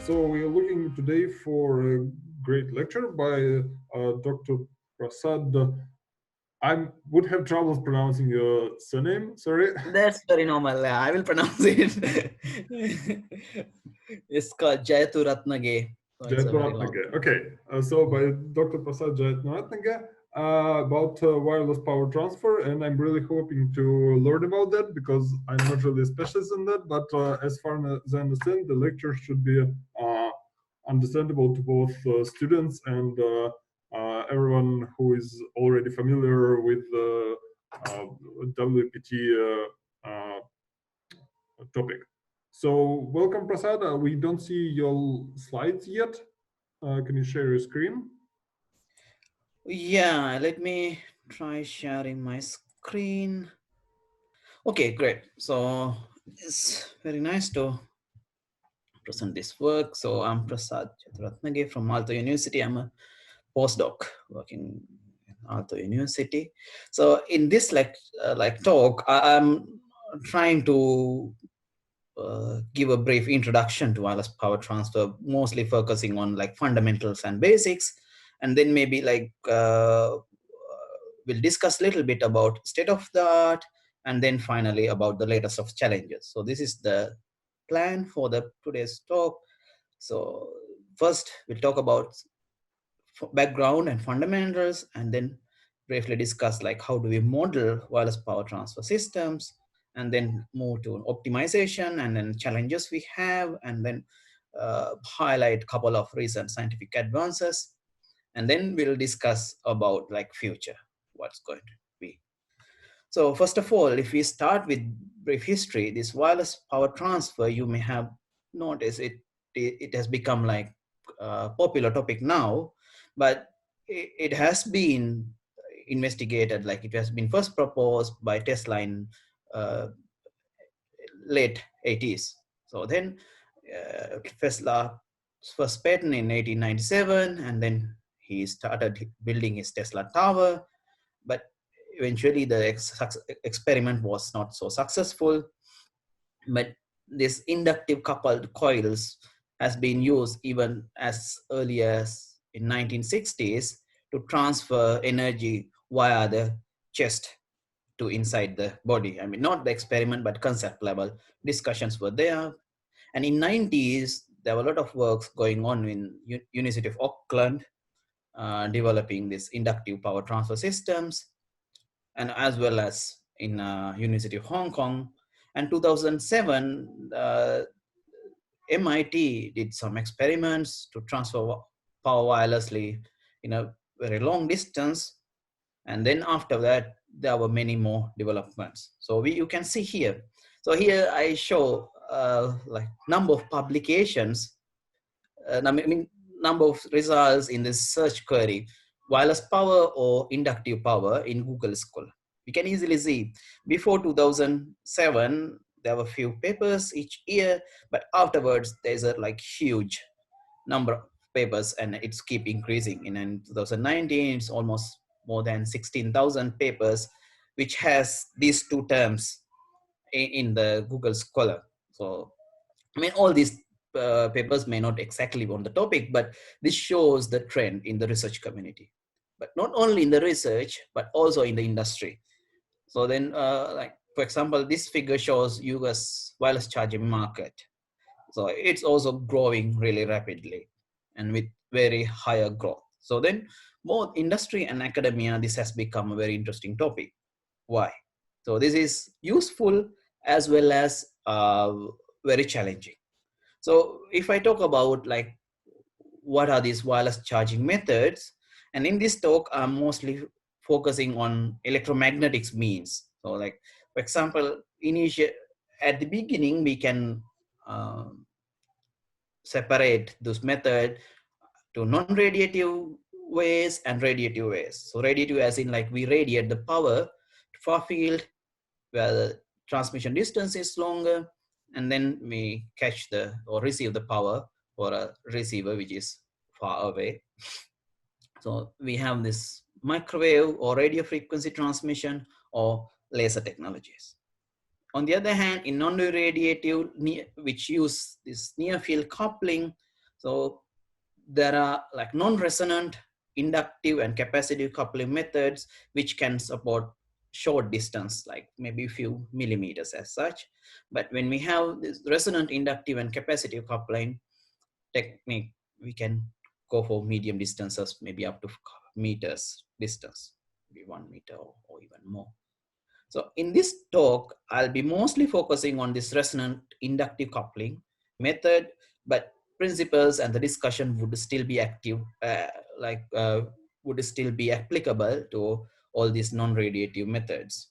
So we are looking today for a great lecture by Dr. Prasad. I would have troubles pronouncing your surname, sorry. That's very normal. I will pronounce it. It's called Jayathurathnage. So it's a very long. Jayathurathnage. Okay, so by Dr. Prasad Jayathurathnage about wireless power transfer, and I'm really hoping to learn about that because I'm not really a specialist in that, but as far as I understand, the lecture should be understandable to both students and everyone who is already familiar with WPT topic. So welcome, Prasad. We don't see your slides yet. Can you share your screen? Yeah, let me try sharing my screen. Okay, great. So it's very nice to present this work. So I'm Prasad Jayathurathnage from Aalto University. I'm a postdoc working in Aalto University. So in this talk, I'm trying to give a brief introduction to wireless power transfer, mostly focusing on like fundamentals and basics, and then maybe we'll discuss a little bit about state of the art, and then finally about the latest of challenges. So this is the plan for the today's talk. So first we'll talk about background and fundamentals, and then briefly discuss like how do we model wireless power transfer systems, and then move to optimization and then challenges we have, and then highlight a couple of recent scientific advances, and then we'll discuss about like future, what's going to be. So first of all, if we start with brief history, this wireless power transfer, you may have noticed it has become like a popular topic now, but it has been investigated, like it has been first proposed by Tesla in uh, late 80s. So then Tesla first patent in 1897, and then he started building his Tesla tower, but eventually the experiment was not so successful. But this inductive coupled coils has been used even as early as in 1960s to transfer energy via the chest to inside the body. I mean, not the experiment, but concept level discussions were there. And in 90s, there were a lot of works going on in University of Auckland, developing this inductive power transfer systems, and as well as in University of Hong Kong. And 2007, MIT did some experiments to transfer power wirelessly in a very long distance. And then after that, there were many more developments. So you can see here. So here I show like number of publications, number of results in this search query, wireless power or inductive power in Google Scholar. You can easily see before 2007, there were few papers each year, but afterwards there's a like huge number of papers, and it's keep increasing. In 2019, it's almost more than 16,000 papers, which has these two terms in the Google Scholar. So, I mean, all these papers may not exactly on the topic, but this shows the trend in the research community. But not only in the research, but also in the industry. So then, like for example, this figure shows US wireless charging market. So it's also growing really rapidly and with very higher growth. So then both industry and academia, this has become a very interesting topic. Why? So this is useful as well as very challenging. So if I talk about like what are these wireless charging methods, and in this talk, I'm mostly focusing on electromagnetics means. So like, for example, at the beginning, we can separate this method to non-radiative ways and radiative ways. So radiative as in like we radiate the power to far field where the transmission distance is longer, and then we catch the or receive the power for a receiver which is far away. So we have this microwave or radio frequency transmission or laser technologies. On the other hand, in non-radiative, which use this near field coupling, so there are like non-resonant inductive and capacitive coupling methods which can support short distance, like maybe a few millimeters as such. But when we have this resonant inductive and capacitive coupling technique, we can go for medium distances, maybe up to meters distance, maybe 1 meter or even more. So in this talk, I'll be mostly focusing on this resonant inductive coupling method, but principles and the discussion would still be active, would still be applicable to all these non-radiative methods.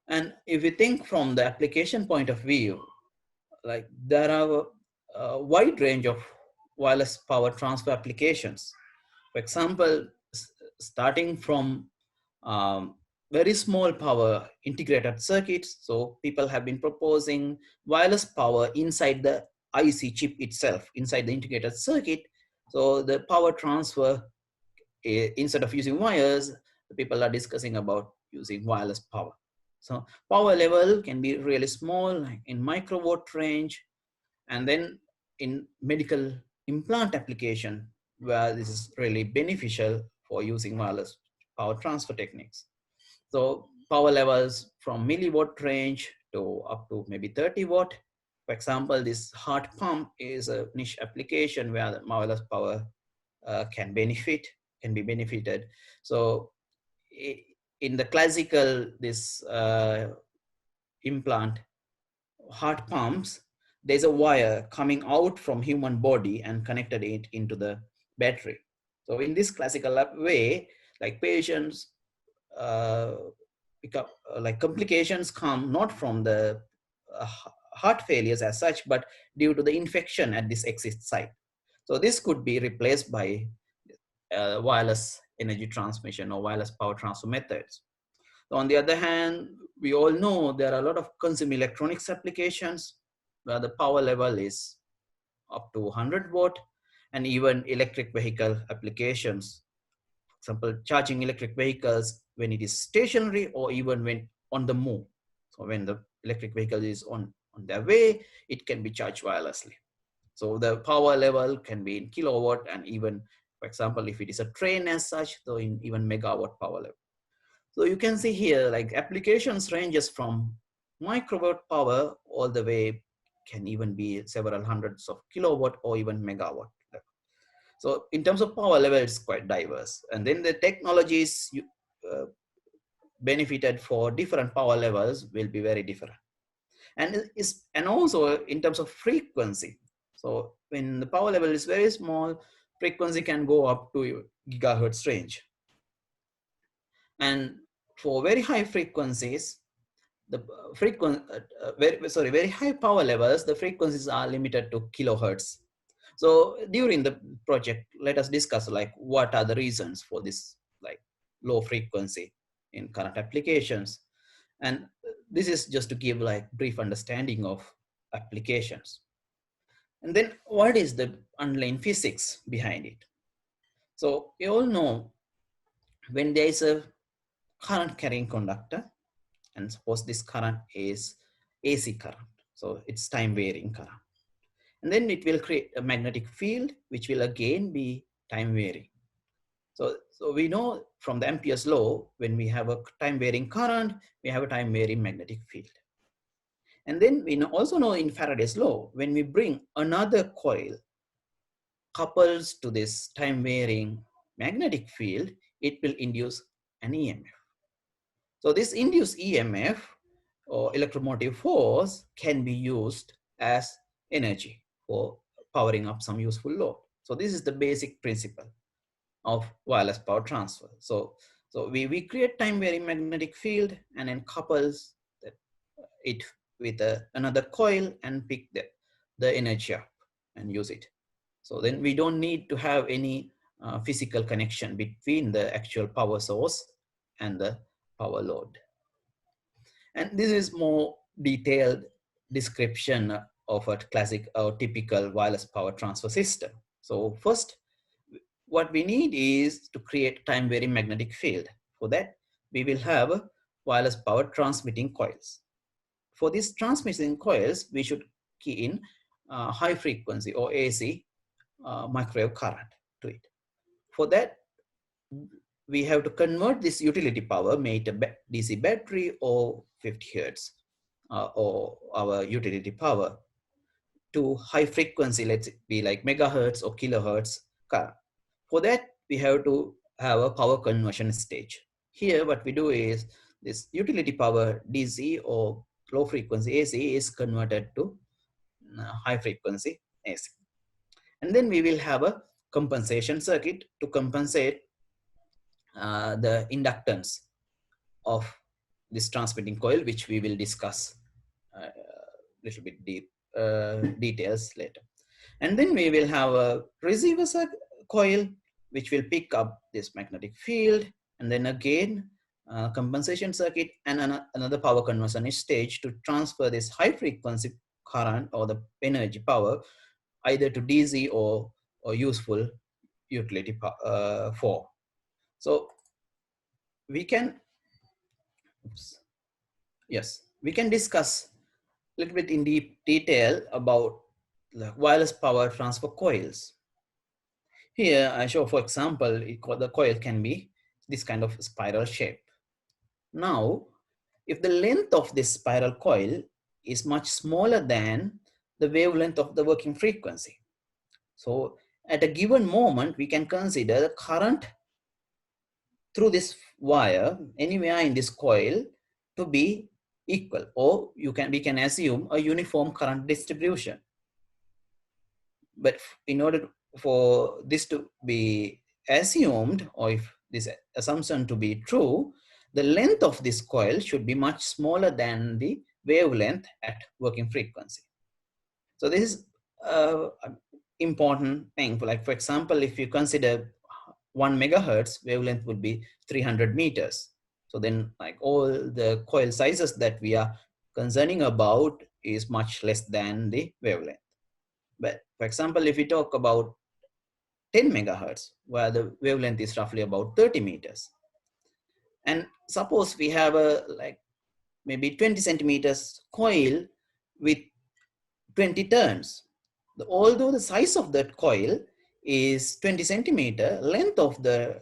And if we think from the application point of view, like there are a wide range of wireless power transfer applications. For example, starting from very small power integrated circuits. So people have been proposing wireless power inside the IC chip itself, inside the integrated circuit. So the power transfer, instead of using wires, the people are discussing about using wireless power. So power level can be really small, like in microwatt range, and then in medical implant application, where this is really beneficial for using wireless power transfer techniques. So power levels from milliwatt range to up to maybe 30 watt. For example, this heart pump is a niche application where the wireless power can be benefited. So in the classical, this implant heart pumps, there's a wire coming out from human body and connected it into the battery. So in this classical way, like patients like complications come not from the heart failures as such, but due to the infection at this exit site. So this could be replaced by wireless energy transmission or wireless power transfer methods. So on the other hand, we all know there are a lot of consumer electronics applications where the power level is up to 100 watt, and even electric vehicle applications. For example, charging electric vehicles when it is stationary or even when on the move. So when the electric vehicle is on their way, it can be charged wirelessly. So the power level can be in kilowatt, and even, for example, if it is a train as such, so in even megawatt power level. So you can see here, like applications ranges from microwatt power all the way, can even be several hundreds of kilowatt or even megawatt. So in terms of power level, it's quite diverse. And then the technologies benefited for different power levels will be very different. And also in terms of frequency. So when the power level is very small, frequency can go up to gigahertz range. And for very high frequencies, the very high power levels, the frequencies are limited to kilohertz. So during the project, let us discuss like what are the reasons for this like low frequency in current applications. And this is just to give like brief understanding of applications. And then what is the underlying physics behind it? So you all know when there is a current carrying conductor, and suppose this current is AC current, so it's time varying current. And then it will create a magnetic field, which will again be time varying. So we know from the Ampere's law, when we have a time varying current, we have a time varying magnetic field. And then we also know in Faraday's law, when we bring another coil couples to this time varying magnetic field, it will induce an EMF. So this induced EMF or electromotive force can be used as energy for powering up some useful load. So this is the basic principle of wireless power transfer. So we create time varying magnetic field and then couples it with another coil and pick the energy up and use it. So then we don't need to have any physical connection between the actual power source and the power load. And this is more detailed description of a classic or typical wireless power transfer system. So first, what we need is to create time varying magnetic field. For that, we will have wireless power transmitting coils. For these transmitting coils, we should key in high frequency or AC microwave current to it. For that, we have to convert this utility power, make a DC battery or 50 Hertz or our utility power, to high frequency, let's be like megahertz or kilohertz current. For that, we have to have a power conversion stage. Here, what we do is this utility power DC or low frequency AC is converted to high frequency AC. And then we will have a compensation circuit to compensate the inductance of this transmitting coil, which we will discuss a little bit details later. And then we will have a receiver coil, which will pick up this magnetic field, and then again compensation circuit and another power conversion stage to transfer this high frequency current or the energy power either to DC or useful utility form. So we can, we can discuss a little bit in deep detail about the wireless power transfer coils. Here I show, for example, the coil can be this kind of spiral shape. Now, if the length of this spiral coil is much smaller than the wavelength of the working frequency, so at a given moment, we can consider the current through this wire anywhere in this coil to be equal, or we can assume a uniform current distribution. But in order for this to be assumed, or if this assumption to be true, the length of this coil should be much smaller than the wavelength at working frequency. So this is important thing. Like, for example, if you consider 1 megahertz, wavelength would be 300 meters. So then, like, all the coil sizes that we are concerning about is much less than the wavelength. But for example, if we talk about 10 megahertz, where the wavelength is roughly about 30 meters, and suppose we have a maybe 20 centimeters coil with 20 turns. Although the size of that coil is 20 centimeter, length of the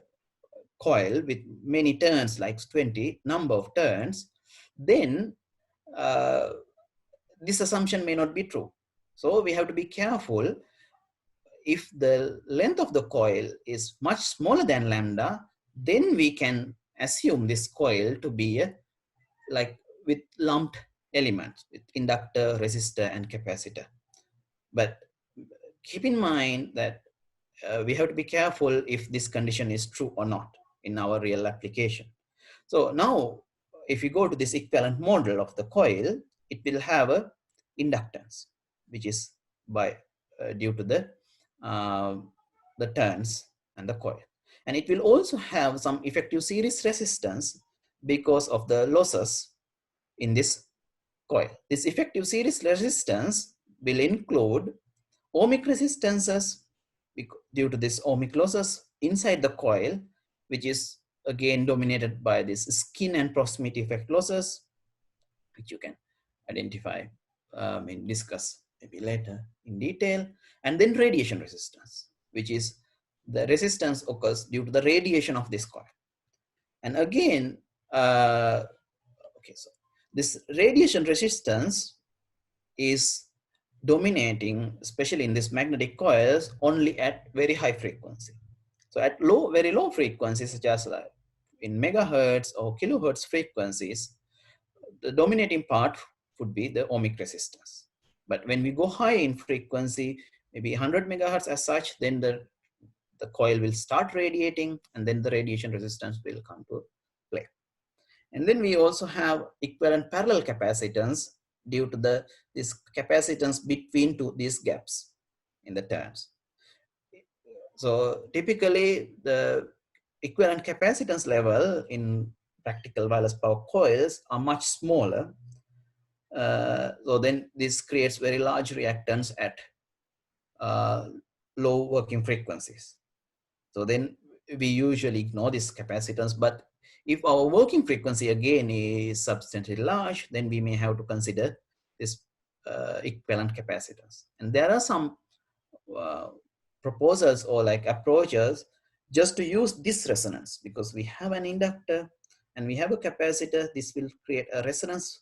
coil with many turns, like 20 number of turns, then this assumption may not be true. So we have to be careful. If the length of the coil is much smaller than lambda, then we can assume this coil to be with lumped elements, with inductor, resistor, and capacitor. But keep in mind that we have to be careful if this condition is true or not in our real application. So now, if you go to this equivalent model of the coil, it will have a inductance, which is due to the turns and the coil. And it will also have some effective series resistance because of the losses in this coil. This effective series resistance will include ohmic resistances due to this ohmic losses inside the coil, which is again dominated by this skin and proximity effect losses, which you can identify and discuss maybe later in detail. And then radiation resistance, which is the resistance occurs due to the radiation of this coil. And again, okay, so this radiation resistance is dominating, especially in this magnetic coils, only at very high frequency. So at very low frequencies, such as in megahertz or kilohertz frequencies, the dominating part would be the ohmic resistance. But when we go high in frequency, maybe 100 megahertz as such, then the coil will start radiating, and then the radiation resistance will come to play. And then we also have equivalent parallel capacitance due to this capacitance between these gaps in the turns. So typically the equivalent capacitance level in practical wireless power coils are much smaller. So then this creates very large reactance at low working frequencies. So then we usually ignore this capacitance, but If our working frequency again is substantially large, then we may have to consider this equivalent capacitance. And there are some proposals or like approaches just to use this resonance, because we have an inductor and we have a capacitor. This will create a resonance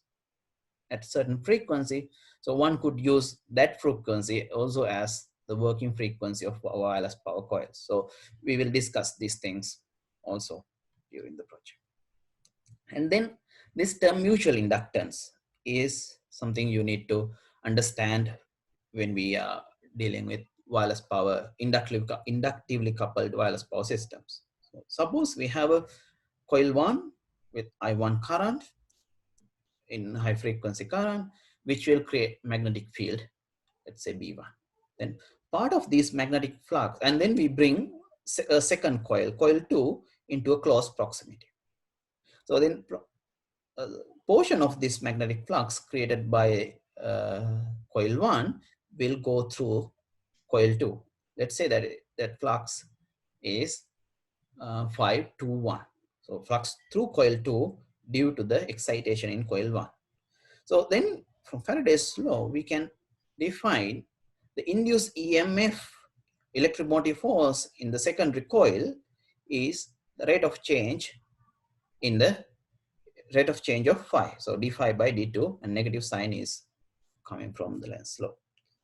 at certain frequency. So one could use that frequency also as the working frequency of our wireless power coils. So we will discuss these things also during the project. And then this term mutual inductance is something you need to understand when we are dealing with wireless power, inductively coupled wireless power systems. So suppose we have a coil 1 with I1 current in high frequency current, which will create magnetic field, let's say B1. Then part of this magnetic flux, and then we bring a second coil, coil 2, into a close proximity. So then a portion of this magnetic flux created by coil 1 will go through coil 2. Let's say that that flux is 5 to 1. So flux through coil 2 due to the excitation in coil 1. So then from Faraday's law, we can define the induced EMF, electromotive force in the secondary coil, is the rate of change in the rate of change of phi. So d phi by d2, and negative sign is coming from the Lenz's law.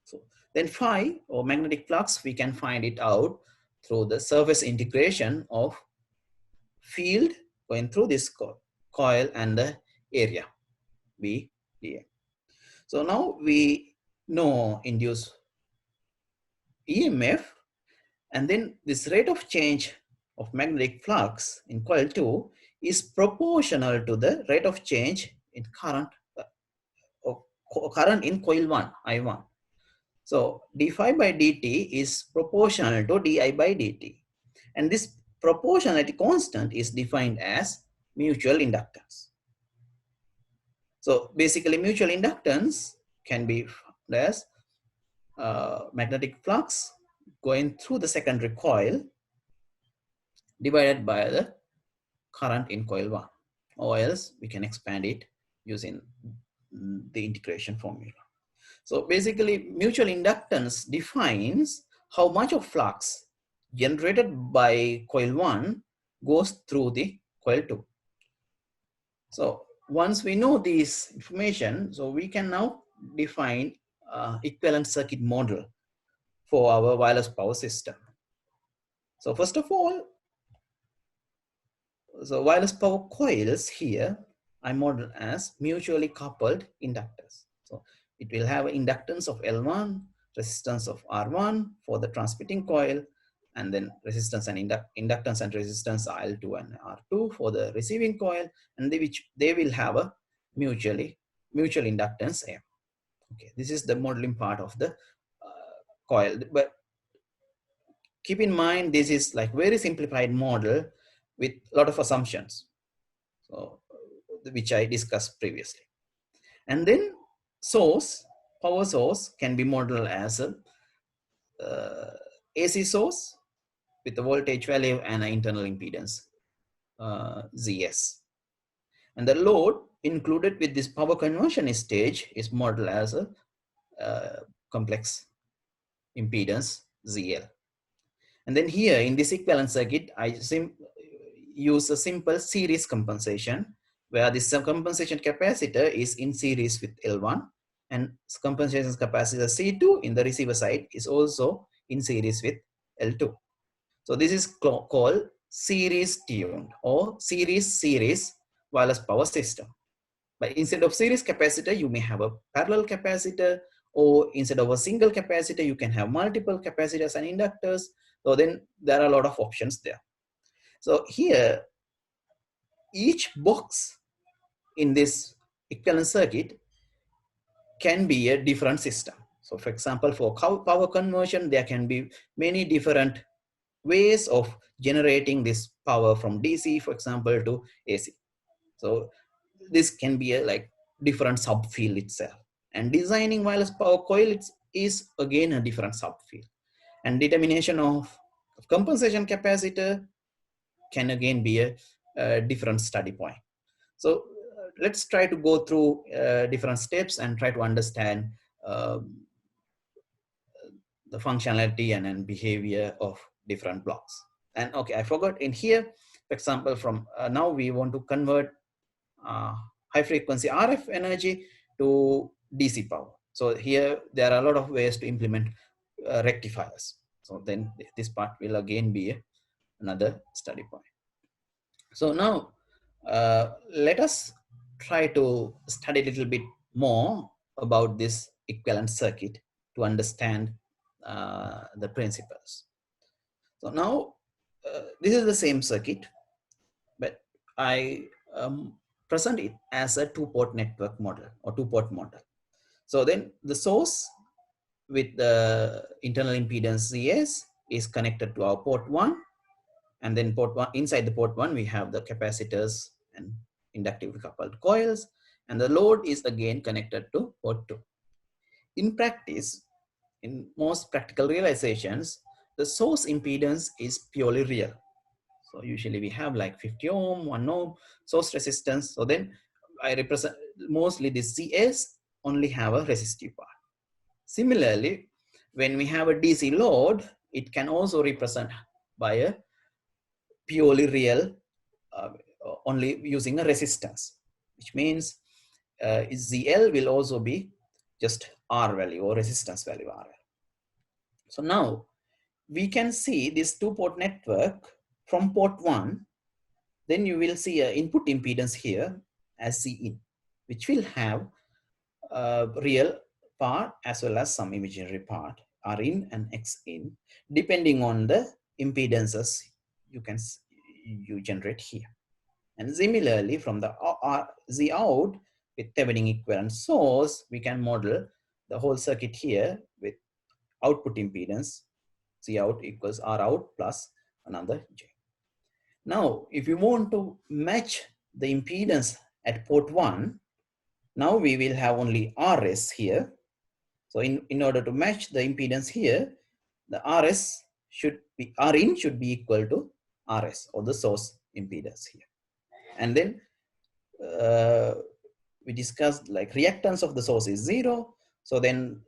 So then phi, or magnetic flux, we can find it out through the surface integration of field going through this coil and the area B dA. So now we know induced EMF, and then this rate of change of magnetic flux in coil 2 is proportional to the rate of change in current current in coil 1, I1. So d phi by dt is proportional to di by dt. And this proportionality constant is defined as mutual inductance. So basically mutual inductance can be as magnetic flux going through the secondary coil divided by the current in coil 1, or else we can expand it using the integration formula. So basically mutual inductance defines how much of flux generated by coil 1 goes through the coil 2. So once we know this information, so we can now define equivalent circuit model for our wireless power system. So first of all, so wireless power coils here I model as mutually coupled inductors. So it will have an inductance of L1, resistance of R1 for the transmitting coil, and then resistance and inductance and resistance L2 and R2 for the receiving coil, and they will have a mutual inductance M. Okay, this is the modeling part of the coil, but keep in mind this is like very simplified model with a lot of assumptions, so which I discussed previously. And then power source can be modeled as a AC source with the voltage value and an internal impedance ZS. And the load included with this power conversion stage is modeled as a complex impedance ZL. And then here in this equivalent circuit, I use a simple series compensation, where this compensation capacitor is in series with L1, and compensation capacitor C2 in the receiver side is also in series with L2. So this is called series tuned or series wireless power system. But instead of series capacitor, you may have a parallel capacitor, or instead of a single capacitor, you can have multiple capacitors and inductors. So then there are a lot of options there. So here, each box in this equivalent circuit can be a different system. So for example, for power conversion, there can be many different ways of generating this power from DC, for example, to AC. So this can be a like different subfield itself. And designing wireless power coil is again a different subfield. And determination of compensation capacitor can again be a different study point. So let's try to go through different steps and try to understand the functionality and behavior of different blocks. And okay, I forgot in here, for example, from now we want to convert high frequency RF energy to DC power. So here there are a lot of ways to implement rectifiers. So then this part will again be another study point. So now let us try to study a little bit more about this equivalent circuit to understand the principles. So now this is the same circuit, but I present it as a two-port network model or two-port model. So then the source with the internal impedance ZS is connected to our port 1, and then port 1, inside the port 1 we have the capacitors and inductive coupled coils, and the load is again connected to port 2. In practice, in most practical realizations, the source impedance is purely real. So usually we have like 50 ohm, 1 ohm source resistance. So then I represent mostly this CS only have a resistive part. Similarly, when we have a DC load, it can also represent by a purely real, only using a resistance, which means ZL will also be just R value or resistance value RL. So now we can see this two-port network from port 1. Then you will see an input impedance here as Cin, which will have a real part as well as some imaginary part, Rin and Xin, depending on the impedances you generate here. And similarly, from the Z out with Thevenin equivalent source, we can model the whole circuit here with output impedance Z out equals R out plus another J. Now, if you want to match the impedance at port 1, now we will have only RS here. So in order to match the impedance here, the RS should be, Rin should be equal to RS or the source impedance here. And then we discussed like reactance of the source is 0. So then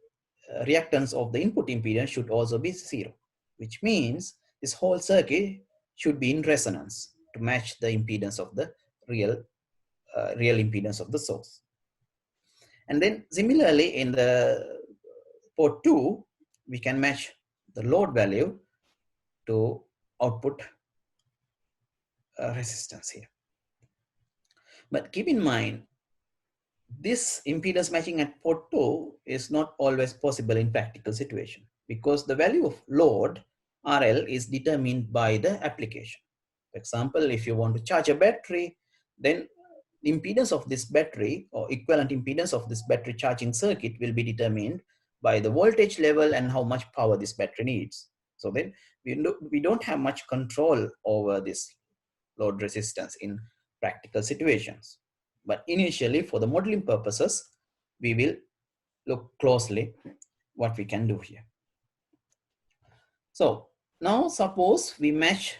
reactance of the input impedance should also be 0, which means this whole circuit should be in resonance to match the impedance of the real impedance of the source. And then similarly in the port 2, we can match the load value to output resistance here. But keep in mind, this impedance matching at port 2 is not always possible in practical situation because the value of load RL is determined by the application. For example, if you want to charge a battery, then the impedance of this battery or equivalent impedance of this battery charging circuit will be determined by the voltage level and how much power this battery needs. So then we don't have much control over this load resistance in practical situations. But initially, for the modeling purposes, we will look closely what we can do here. So now suppose we match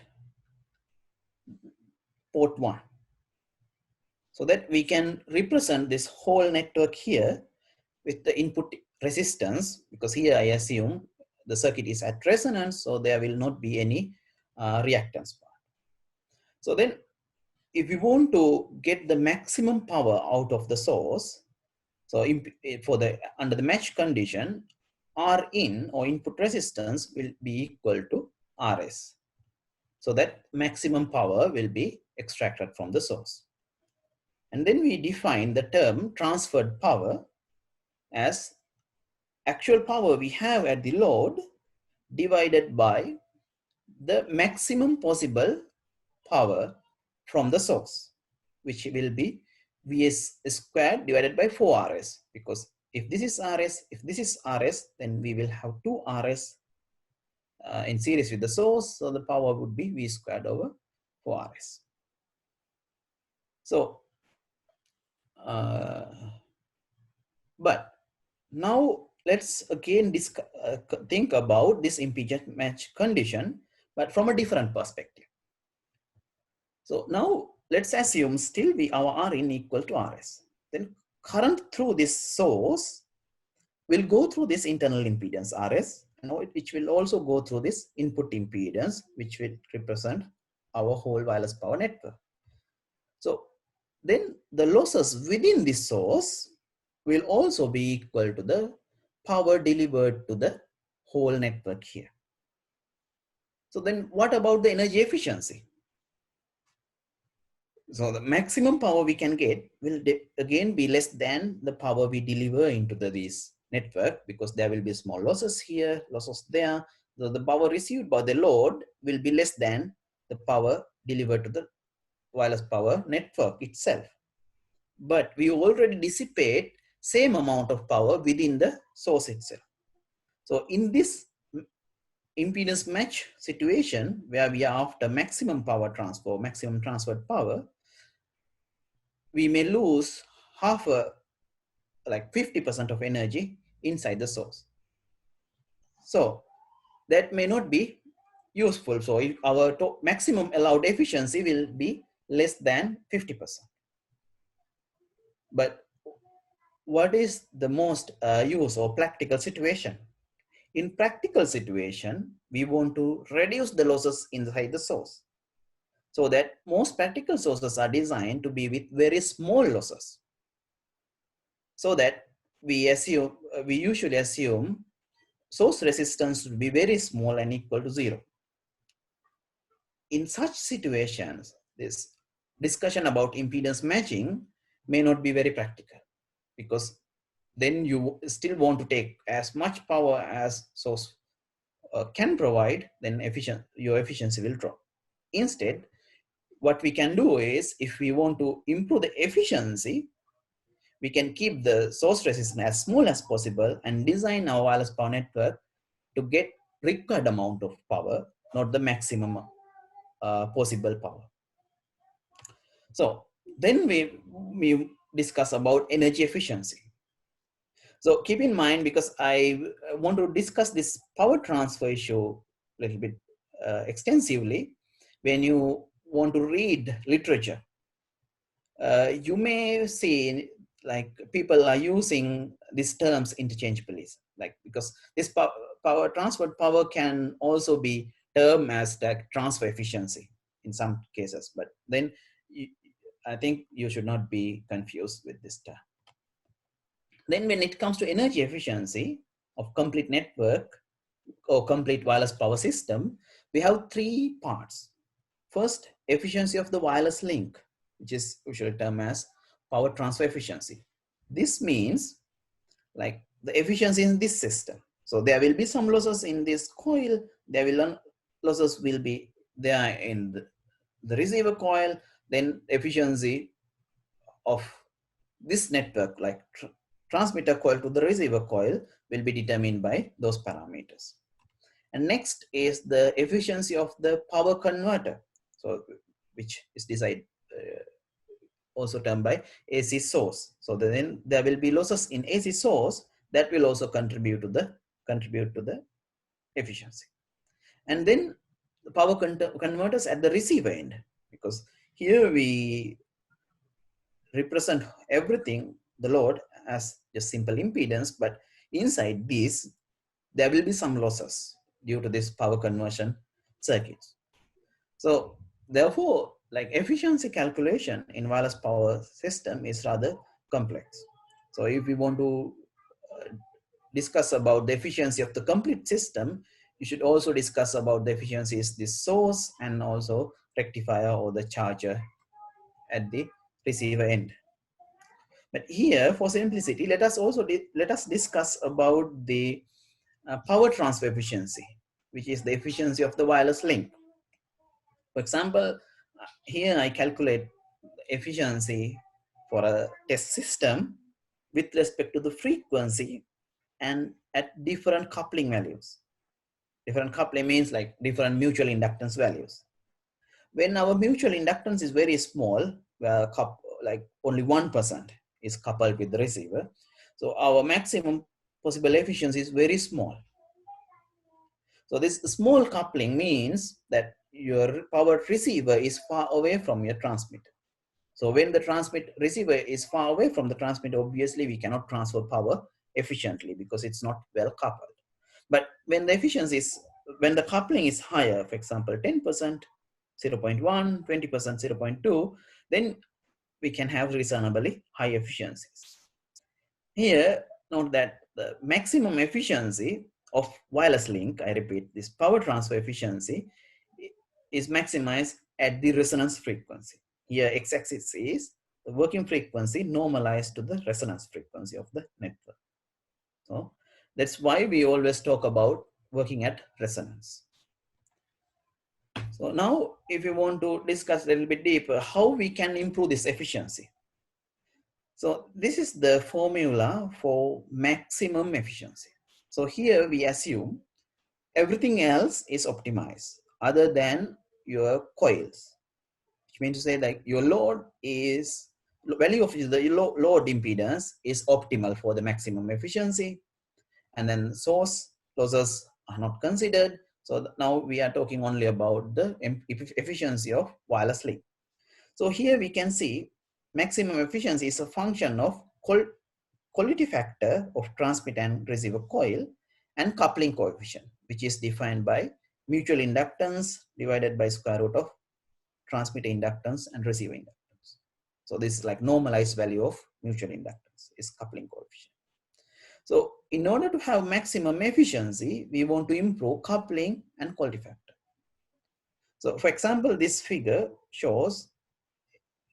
port 1 so that we can represent this whole network here with the input resistance, because here I assume the circuit is at resonance, so there will not be any reactance part. So then if we want to get the maximum power out of the source, so for the under the match condition, Rin or input resistance will be equal to Rs. So that maximum power will be extracted from the source. And then we define the term transferred power as actual power we have at the load divided by the maximum possible power from the source, which will be Vs squared divided by 4Rs, because if this is Rs, then we will have 2 Rs in series with the source, so the power would be V squared over 4Rs. So, but now let's again think about this impedance match condition, but from a different perspective. So now let's assume still our Rin equal to Rs. Then current through this source will go through this internal impedance Rs, and which will also go through this input impedance, which will represent our whole wireless power network. So then the losses within this source will also be equal to the power delivered to the whole network here. So then what about the energy efficiency? So the maximum power we can get will again be less than the power we deliver into this network, because there will be small losses here, losses there. So the power received by the load will be less than the power delivered to the wireless power network itself. But we already dissipate same amount of power within the source itself. So in this impedance match situation, where we are after maximum power transfer, maximum transferred power, we may lose half like 50% of energy inside the source. So that may not be useful. So if our maximum allowed efficiency will be less than 50%. But what is the most use or practical situation? In practical situation, we want to reduce the losses inside the source. So that most practical sources are designed to be with very small losses. So that we usually assume source resistance to be very small and equal to 0. In such situations, this discussion about impedance matching may not be very practical, because then you still want to take as much power as source can provide, then your efficiency will drop. Instead, what we can do is, if we want to improve the efficiency, we can keep the source resistance as small as possible and design our wireless power network to get required amount of power, not the maximum possible power. So then we discuss about energy efficiency. So keep in mind, because I want to discuss this power transfer issue a little bit extensively, when you want to read literature, you may see like people are using these terms interchangeably, like, because this power transferred power can also be termed as the transfer efficiency in some cases, but then I think you should not be confused with this term. Then when it comes to energy efficiency of complete network or complete wireless power system, we have 3 parts. First, efficiency of the wireless link, which is usually termed as power transfer efficiency. This means like the efficiency in this system. So there will be some losses in this coil, losses will be there in the receiver coil, then efficiency of this network, like transmitter coil to the receiver coil, will be determined by those parameters. And next is the efficiency of the power converter, so which is decided also termed by AC source. So then there will be losses in AC source that will also contribute to the efficiency. And then the power converters at the receiver end, because here we represent everything, the load, as just simple impedance, but inside this there will be some losses due to this power conversion circuits. So therefore, like, efficiency calculation in wireless power system is rather complex. So if we want to discuss about the efficiency of the complete system, you should also discuss about the efficiencies this source and also rectifier or the charger at the receiver end. But here, for simplicity, let us discuss about the power transfer efficiency, which is the efficiency of the wireless link. For example, here I calculate efficiency for a test system with respect to the frequency and at different coupling values. Different coupling means like different mutual inductance values. When our mutual inductance is very small, like only 1% is coupled with the receiver, so our maximum possible efficiency is very small. So this small coupling means that your power receiver is far away from your transmitter. So when the transmit receiver is far away from the transmitter, obviously we cannot transfer power efficiently because it's not well coupled. But when the efficiency is, when the coupling is higher, for example, 10%, 0.1, 20%, 0.2, then we can have reasonably high efficiencies. Here, note that the maximum efficiency of wireless link, I repeat, this power transfer efficiency is maximized at the resonance frequency. Here, x-axis is the working frequency normalized to the resonance frequency of the network. So that's why we always talk about working at resonance. So now, if you want to discuss a little bit deeper, how we can improve this efficiency. So this is the formula for maximum efficiency. So here we assume everything else is optimized other than your coils, which means to say like your load is, value of the load impedance is optimal for the maximum efficiency, and then source losses are not considered. So now we are talking only about the efficiency of wireless link. So here we can see maximum efficiency is a function of quality factor of transmit and receiver coil and coupling coefficient, which is defined by mutual inductance divided by square root of transmitter inductance and receiver inductance. So this is like normalized value of mutual inductance is coupling coefficient. So in order to have maximum efficiency, we want to improve coupling and quality factor. So for example, this figure shows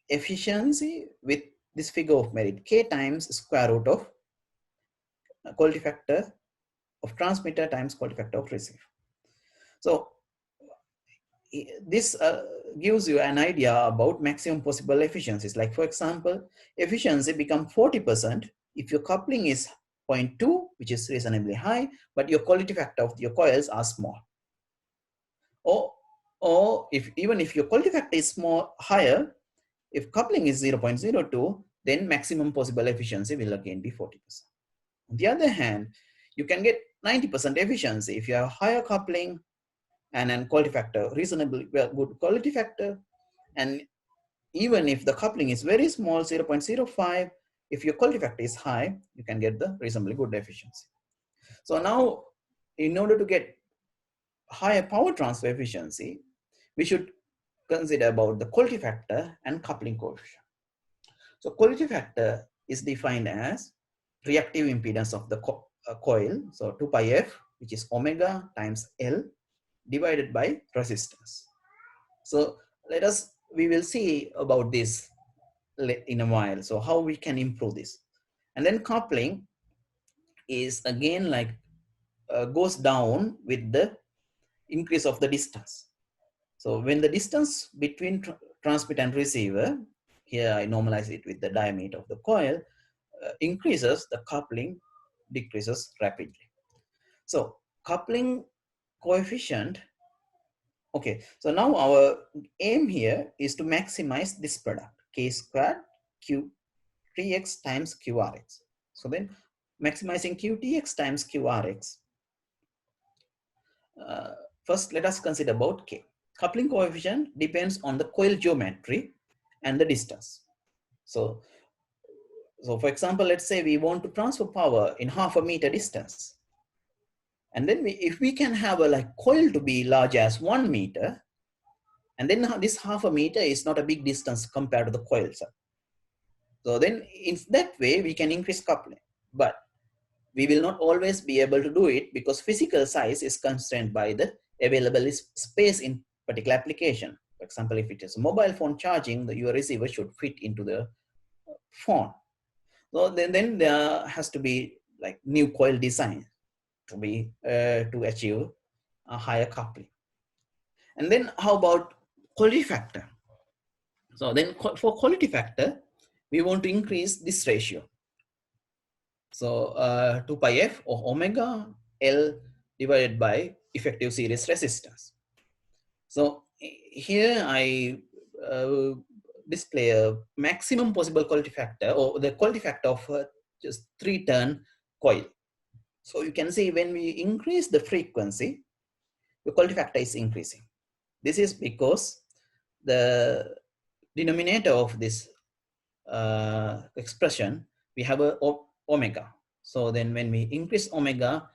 efficiency with this figure of merit, k times square root of quality factor of transmitter times quality factor of receiver. So this gives you an idea about maximum possible efficiencies. Like for example, efficiency become 40% if your coupling is 0.2, which is reasonably high, but your quality factor of your coils are small. Or if even if your quality factor is higher, if coupling is 0.02, then maximum possible efficiency will again be 40%. On the other hand, you can get 90% efficiency if you have higher coupling and then quality factor, reasonably good quality factor. And even if the coupling is very small, 0.05, if your quality factor is high, you can get the reasonably good efficiency. So now, in order to get higher power transfer efficiency, we should consider about the quality factor and coupling coefficient. So quality factor is defined as reactive impedance of the coil, so 2 pi f, which is omega times L divided by resistance. So we will see about this in a while. So how we can improve this. And then coupling is again like goes down with the increase of the distance. So when the distance between transmit and receiver, here I normalize it with the diameter of the coil, increases, the coupling decreases rapidly. So coupling coefficient, okay, so now our aim here is to maximize this product, k squared q 3x times qrx. So then maximizing qtx times qrx, first let us consider about k. Coupling coefficient depends on the coil geometry and the distance. So for example, let's say we want to transfer power in 0.5 meter distance. And then if we can have a like coil to be large as 1 meter, and then this 0.5 meter is not a big distance compared to the coil side. So then in that way, we can increase coupling. But we will not always be able to do it because physical size is constrained by the available space in particular application. For example, if it is a mobile phone charging, your receiver should fit into the phone. So then there has to be like new coil design to achieve a higher coupling. And then how about quality factor? So then for quality factor, we want to increase this ratio. So 2 pi f or omega L divided by effective series resistance. So here I display a maximum possible quality factor, or the quality factor of just 3-turn coil. So you can see when we increase the frequency, the quality factor is increasing. This is because the denominator of this expression, we have a omega. So then when we increase omega,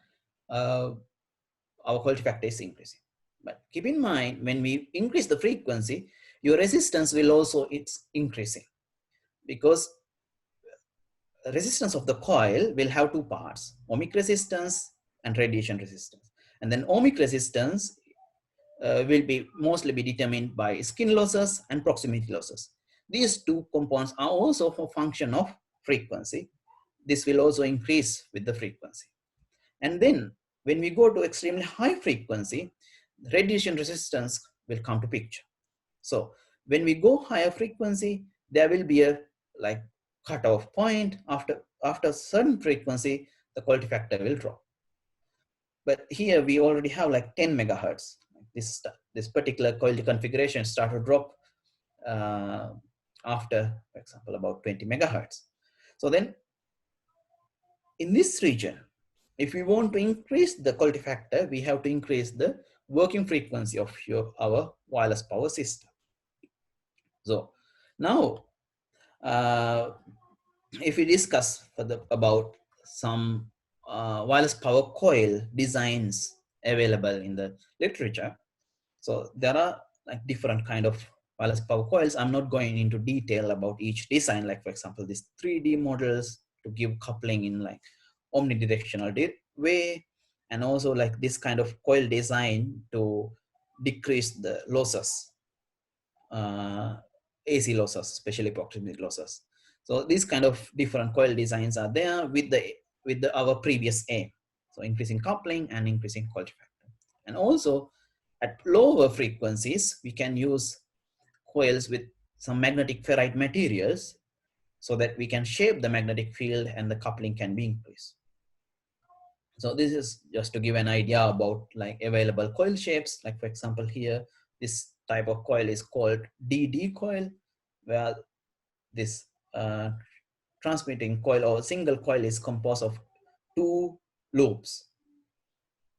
our quality factor is increasing. But keep in mind, when we increase the frequency, your resistance will also, it's increasing, because resistance of the coil will have two parts, ohmic resistance and radiation resistance. And then ohmic resistance will be mostly be determined by skin losses and proximity losses. These two components are also a function of frequency. This will also increase with the frequency. And then when we go to extremely high frequency, radiation resistance will come to picture. So when we go higher frequency, there will be a like cutoff point. After a certain frequency, the quality factor will drop. But here we already have like 10 megahertz. This particular coil configuration start to drop after, for example, about 20 megahertz. So then in this region, if we want to increase the quality factor, we have to increase the working frequency of our wireless power system. So now, if we discuss about some wireless power coil designs available in the literature, so there are like different kind of wireless power coils. I'm not going into detail about each design, like for example, these 3D models to give coupling in like omnidirectional way, and also like this kind of coil design to decrease the losses, AC losses, especially proximity losses. So these kind of different coil designs are there with our previous aim. So increasing coupling and increasing quality factor. And also at lower frequencies, we can use coils with some magnetic ferrite materials so that we can shape the magnetic field and the coupling can be increased. So this is just to give an idea about like available coil shapes. Like for example, here, this type of coil is called DD coil, where this transmitting coil or single coil is composed of two loops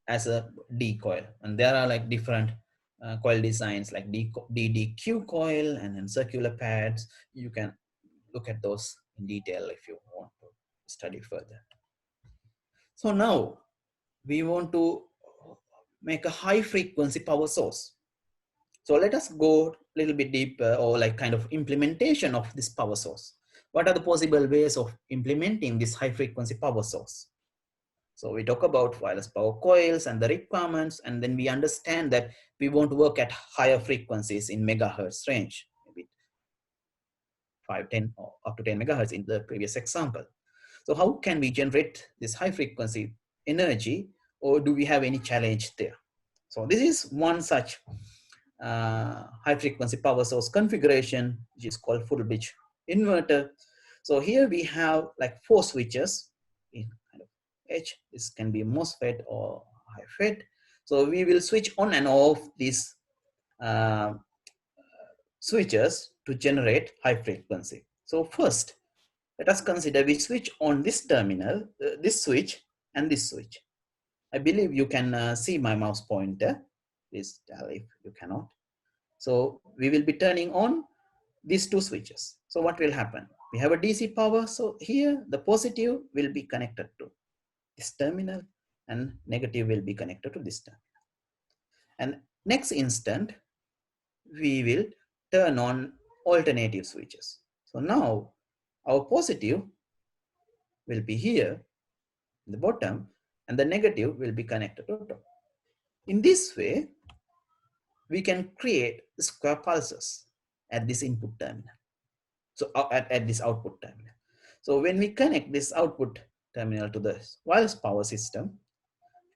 as a D coil. And there are like different coil designs like DDQ coil and then circular pads. You can look at those in detail if you want to study further. So now we want to make a high frequency power source. So let us go a little bit deeper, or like kind of implementation of this power source. What are the possible ways of implementing this high frequency power source? So we talk about wireless power coils and the requirements, and then we understand that we want to work at higher frequencies in megahertz range, maybe 5, 10, or up to 10 megahertz in the previous example. So how can we generate this high frequency energy, or do we have any challenge there? So this is one such high frequency power source configuration, which is called full bridge inverter. So here we have like 4 switches in kind of H. This can be MOSFET or HiFET. So we will switch on and off these switches to generate high frequency. So first, let us consider we switch on this terminal, this switch and this switch. I believe you can see my mouse pointer. Please tell if you cannot. So we will be turning on these 2 switches. So what will happen? We have a DC power. So here the positive will be connected to this terminal and negative will be connected to this terminal. And next instant, we will turn on alternative switches. So now our positive will be here in the bottom and the negative will be connected to the top. In this way, we can create square pulses at this input terminal. So at this output terminal. So when we connect this output terminal to the wireless power system,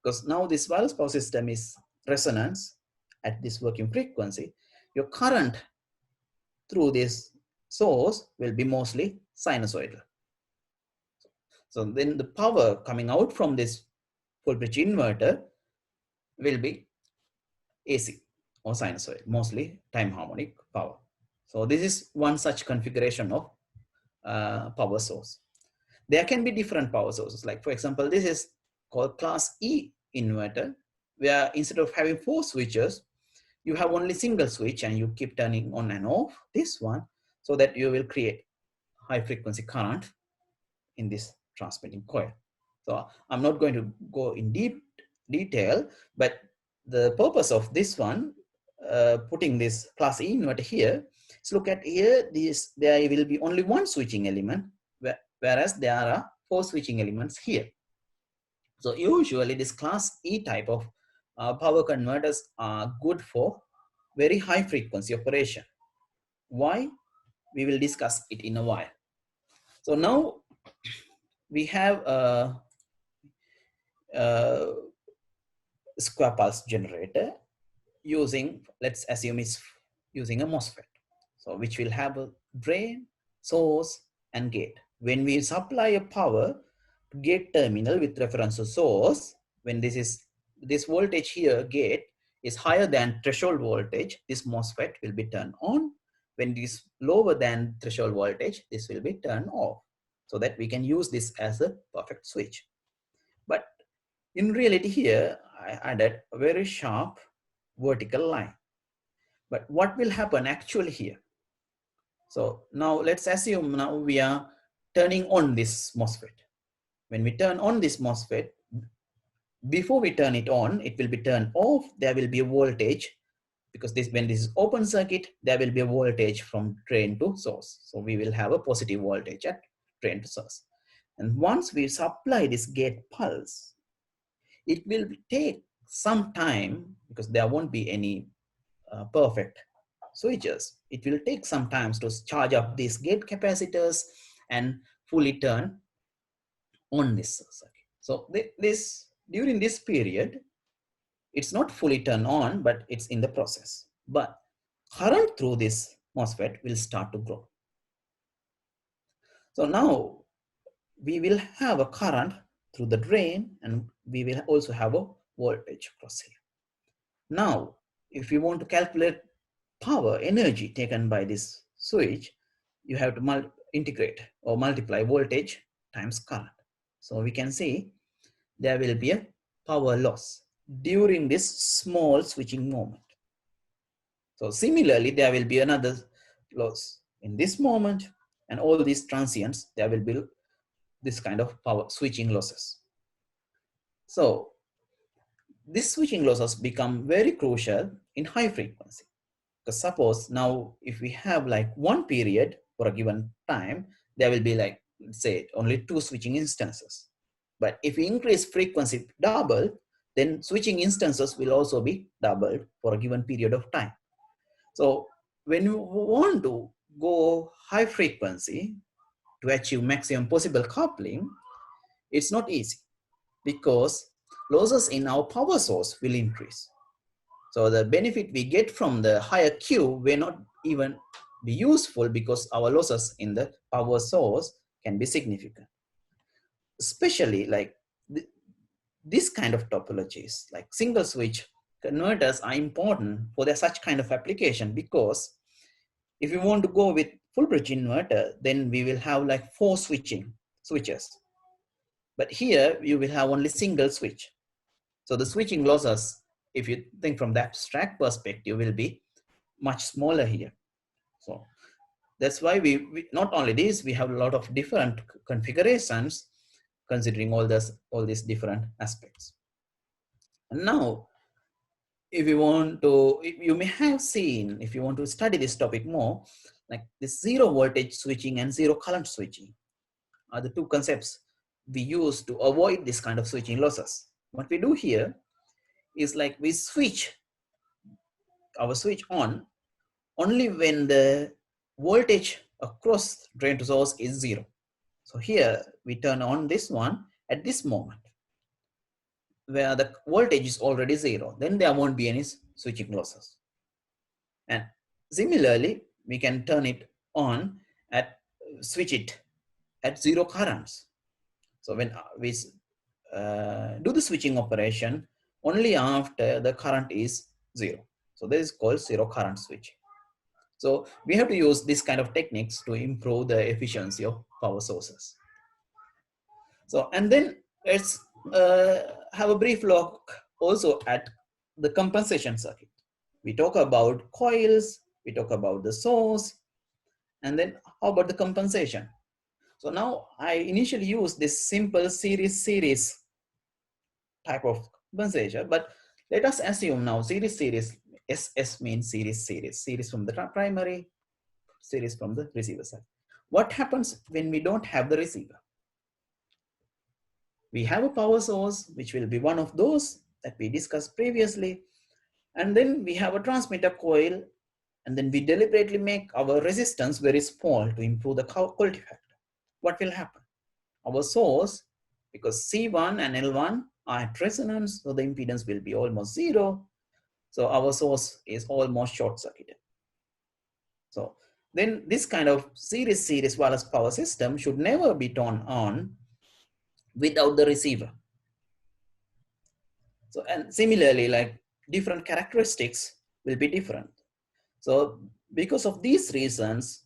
because now this wireless power system is resonance at this working frequency, your current through this source will be mostly sinusoidal. So then the power coming out from this full bridge inverter will be AC or sinusoid, mostly time harmonic power. So this is one such configuration of power source. There can be different power sources. Like for example, this is called class E inverter, where instead of having 4 switches, you have only single switch and you keep turning on and off this one so that you will create high frequency current in this transmitting coil. So I'm not going to go in deep detail, but the purpose of this one, putting this class E inverter here, is look at here, there will be only one switching element, whereas there are 4 switching elements here. So usually this class E type of power converters are good for very high frequency operation. Why? We will discuss it in a while. So now we have a square pulse generator using, let's assume it's using a MOSFET. So which will have a drain, source, and gate. When we supply a power to gate terminal with reference to source, when this voltage here, gate, is higher than threshold voltage, this MOSFET will be turned on. When it is lower than threshold voltage, this will be turned off, so that we can use this as a perfect switch. But in reality here, I added a very sharp vertical line. But what will happen actually here? So now let's assume now we are turning on this MOSFET. When we turn on this MOSFET, before we turn it on, it will be turned off. There will be a voltage, because when this is open circuit, there will be a voltage from drain to source. So we will have a positive voltage at drain to source. And once we supply this gate pulse, it will take some time, because there won't be any perfect switches. It will take some time to charge up these gate capacitors and fully turn on this circuit. So during this period, it's not fully turned on, but it's in the process. But current through this MOSFET will start to grow. So now we will have a current through the drain, and we will also have a voltage across here. Now, if you want to calculate power, energy taken by this switch, you have to integrate or multiply voltage times current. So we can see there will be a power loss during this small switching moment. So similarly, there will be another loss in this moment, and all these transients, there will be this kind of power switching losses. So these switching losses become very crucial in high frequency. Because suppose now if we have like one period for a given time, there will be like, let's say, only 2 switching instances. But if we increase frequency double, then switching instances will also be doubled for a given period of time. So when you want to go high frequency to achieve maximum possible coupling, it's not easy, because losses in our power source will increase. So the benefit we get from the higher Q may not even be useful, because our losses in the power source can be significant. Especially like this kind of topologies, like single switch converters, are important for such kind of application, because if you want to go with full bridge inverter, then we will have like 4 switches. But here you will have only single switch. So the switching losses, if you think from the abstract perspective, will be much smaller here. So that's why we not only this, we have a lot of different configurations considering all these different aspects. And now, if you want to, you may have seen, if you want to study this topic more, like this zero voltage switching and zero current switching are the 2 concepts we use to avoid this kind of switching losses. What we do here is like we switch our switch on only when the voltage across drain to source is 0. So here we turn on this one at this moment where the voltage is already 0. Then there won't be any switching losses. And similarly, we can turn it on switch it at 0 currents. So when we do the switching operation only after the current is 0. So this is called zero current switching. So we have to use this kind of techniques to improve the efficiency of power sources. So, and then let's have a brief look also at the compensation circuit. We talk about coils, we talk about the source, and then how about the compensation? So now I initially used this simple series type of compensation, but let us assume now series, SS means series from the primary, series from the receiver side. What happens when we don't have the receiver? We have a power source, which will be one of those that we discussed previously. And then we have a transmitter coil, and then we deliberately make our resistance very small to improve the quality factor. What will happen? Our source, because C1 and L1 are at resonance, so the impedance will be almost zero. So our source is almost short-circuited. So then this kind of series wireless power system should never be turned on without the receiver. So, and similarly, like different characteristics will be different. So because of these reasons,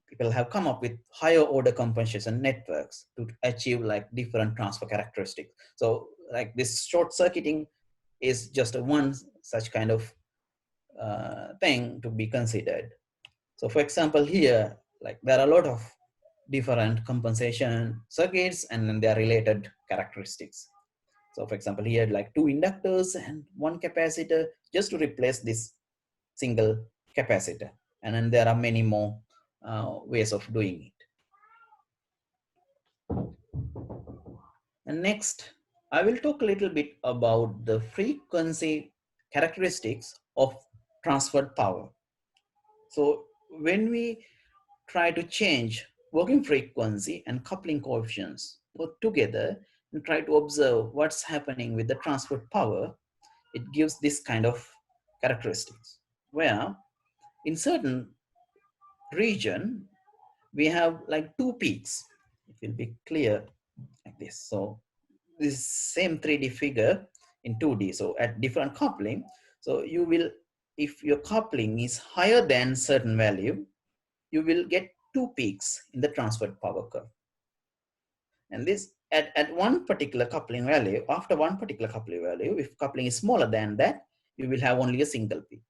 people have come up with higher order compensation networks to achieve like different transfer characteristics. So like this short circuiting is just one such kind of thing to be considered. So for example, here, like there are a lot of different compensation circuits and then their related characteristics. So for example, here like 2 inductors and 1 capacitor just to replace this single capacitor. And then there are many more ways of doing it. And next, I will talk a little bit about the frequency characteristics of transferred power. So when we try to change working frequency and coupling coefficients put together and try to observe what's happening with the transferred power, it gives this kind of characteristics, where in certain region, we have like 2 peaks. It will be clear like this. So this same 3D figure in 2D. So at different coupling, so you will, if your coupling is higher than certain value, you will get 2 peaks in the transferred power curve. And this at one particular coupling value, after one particular coupling value, if coupling is smaller than that, you will have only a single peak.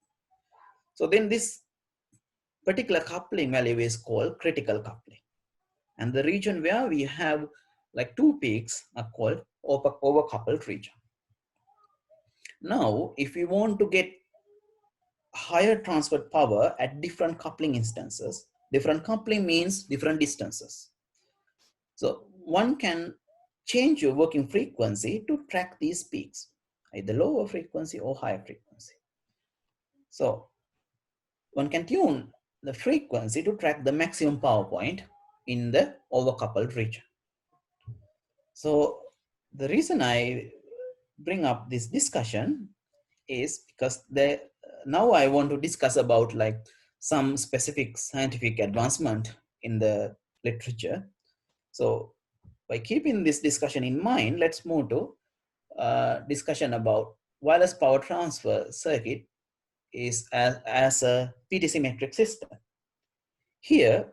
So then this particular coupling value is called critical coupling. And the region where we have like 2 peaks are called overcoupled region. Now, if we want to get higher transferred power at different coupling instances, different coupling means different distances. So one can change your working frequency to track these peaks, either lower frequency or higher frequency. So one can tune the frequency to track the maximum power point in the overcoupled region. So the reason I bring up this discussion is because now I want to discuss about like some specific scientific advancement in the literature. So by keeping this discussion in mind, let's move to discussion about wireless power transfer circuit is as a PT-symmetric system. Here,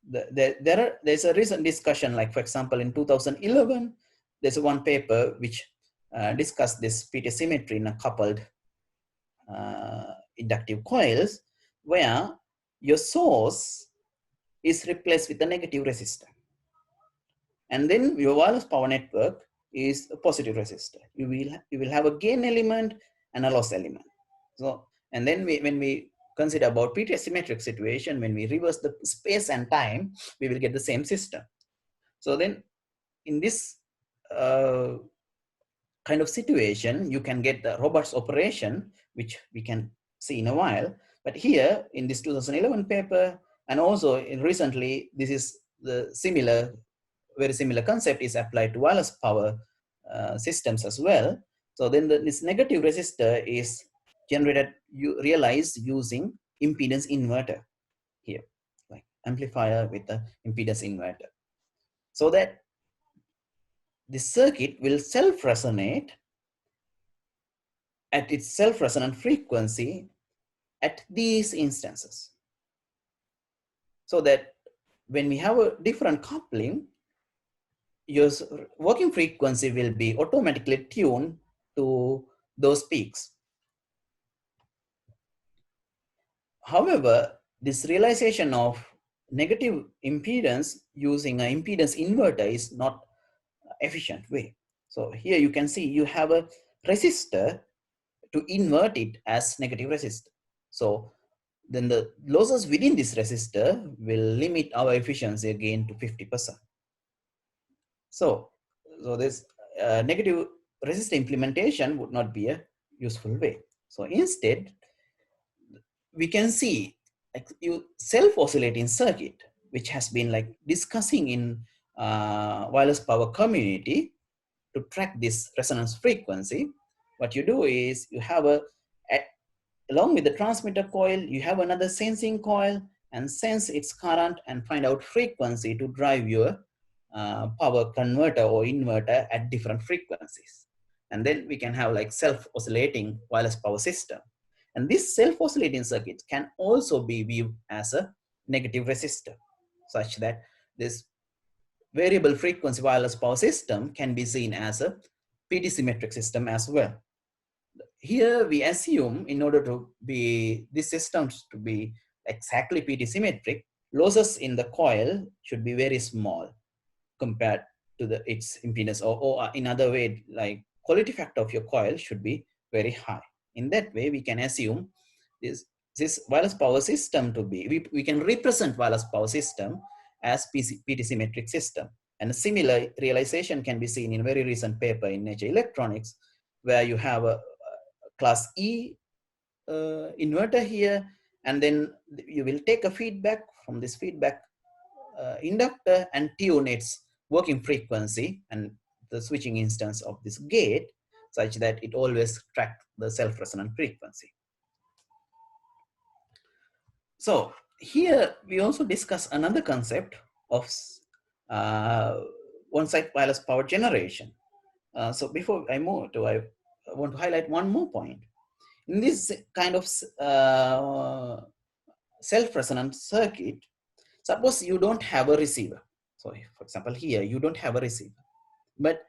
there's a recent discussion, like for example, in 2011, there's one paper which discussed this PT symmetry in a coupled inductive coils, where your source is replaced with a negative resistor. And then your wireless power network is a positive resistor. You will have a gain element and a loss element. So, and then when we consider about PT symmetric situation, when we reverse the space and time, we will get the same system. So then in this kind of situation, you can get the Roberts operation, which we can see in a while. But here in this 2011 paper, and also in recently, this is the very similar concept is applied to wireless power systems as well. So then this negative resistor is realized using impedance inverter here, like amplifier with the impedance inverter. So that the circuit will self-resonate at its self-resonant frequency at these instances. So that when we have a different coupling, your working frequency will be automatically tuned to those peaks. However, this realization of negative impedance using an impedance inverter is not efficient way. So here you can see you have a resistor to invert it as negative resistor. So then the losses within this resistor will limit our efficiency again to 50%. So this negative resistor implementation would not be a useful way. So instead, we can see like you self-oscillating circuit, which has been like discussing in wireless power community to track this resonance frequency. What you do is you have along with the transmitter coil, you have another sensing coil and sense its current and find out frequency to drive your power converter or inverter at different frequencies. And then we can have like self-oscillating wireless power system. And this self-oscillating circuit can also be viewed as a negative resistor, such that this variable frequency wireless power system can be seen as a PT-symmetric system as well. Here we assume in order to be these systems to be exactly PT-symmetric, losses in the coil should be very small compared to its impedance, or in other way, like quality factor of your coil should be very high. In that way, we can assume this wireless power system to be, we can represent wireless power system as PT-symmetric system. And a similar realization can be seen in a very recent paper in Nature Electronics, where you have a class E inverter here, and then you will take a feedback from this feedback inductor and tune its working frequency and the switching instance of this gate such that it always tracks the self-resonant frequency. So here we also discuss another concept of on-site wireless power generation. So before I move to, I want to highlight one more point. In this kind of self-resonant circuit, suppose you don't have a receiver. So for example, here you don't have a receiver, but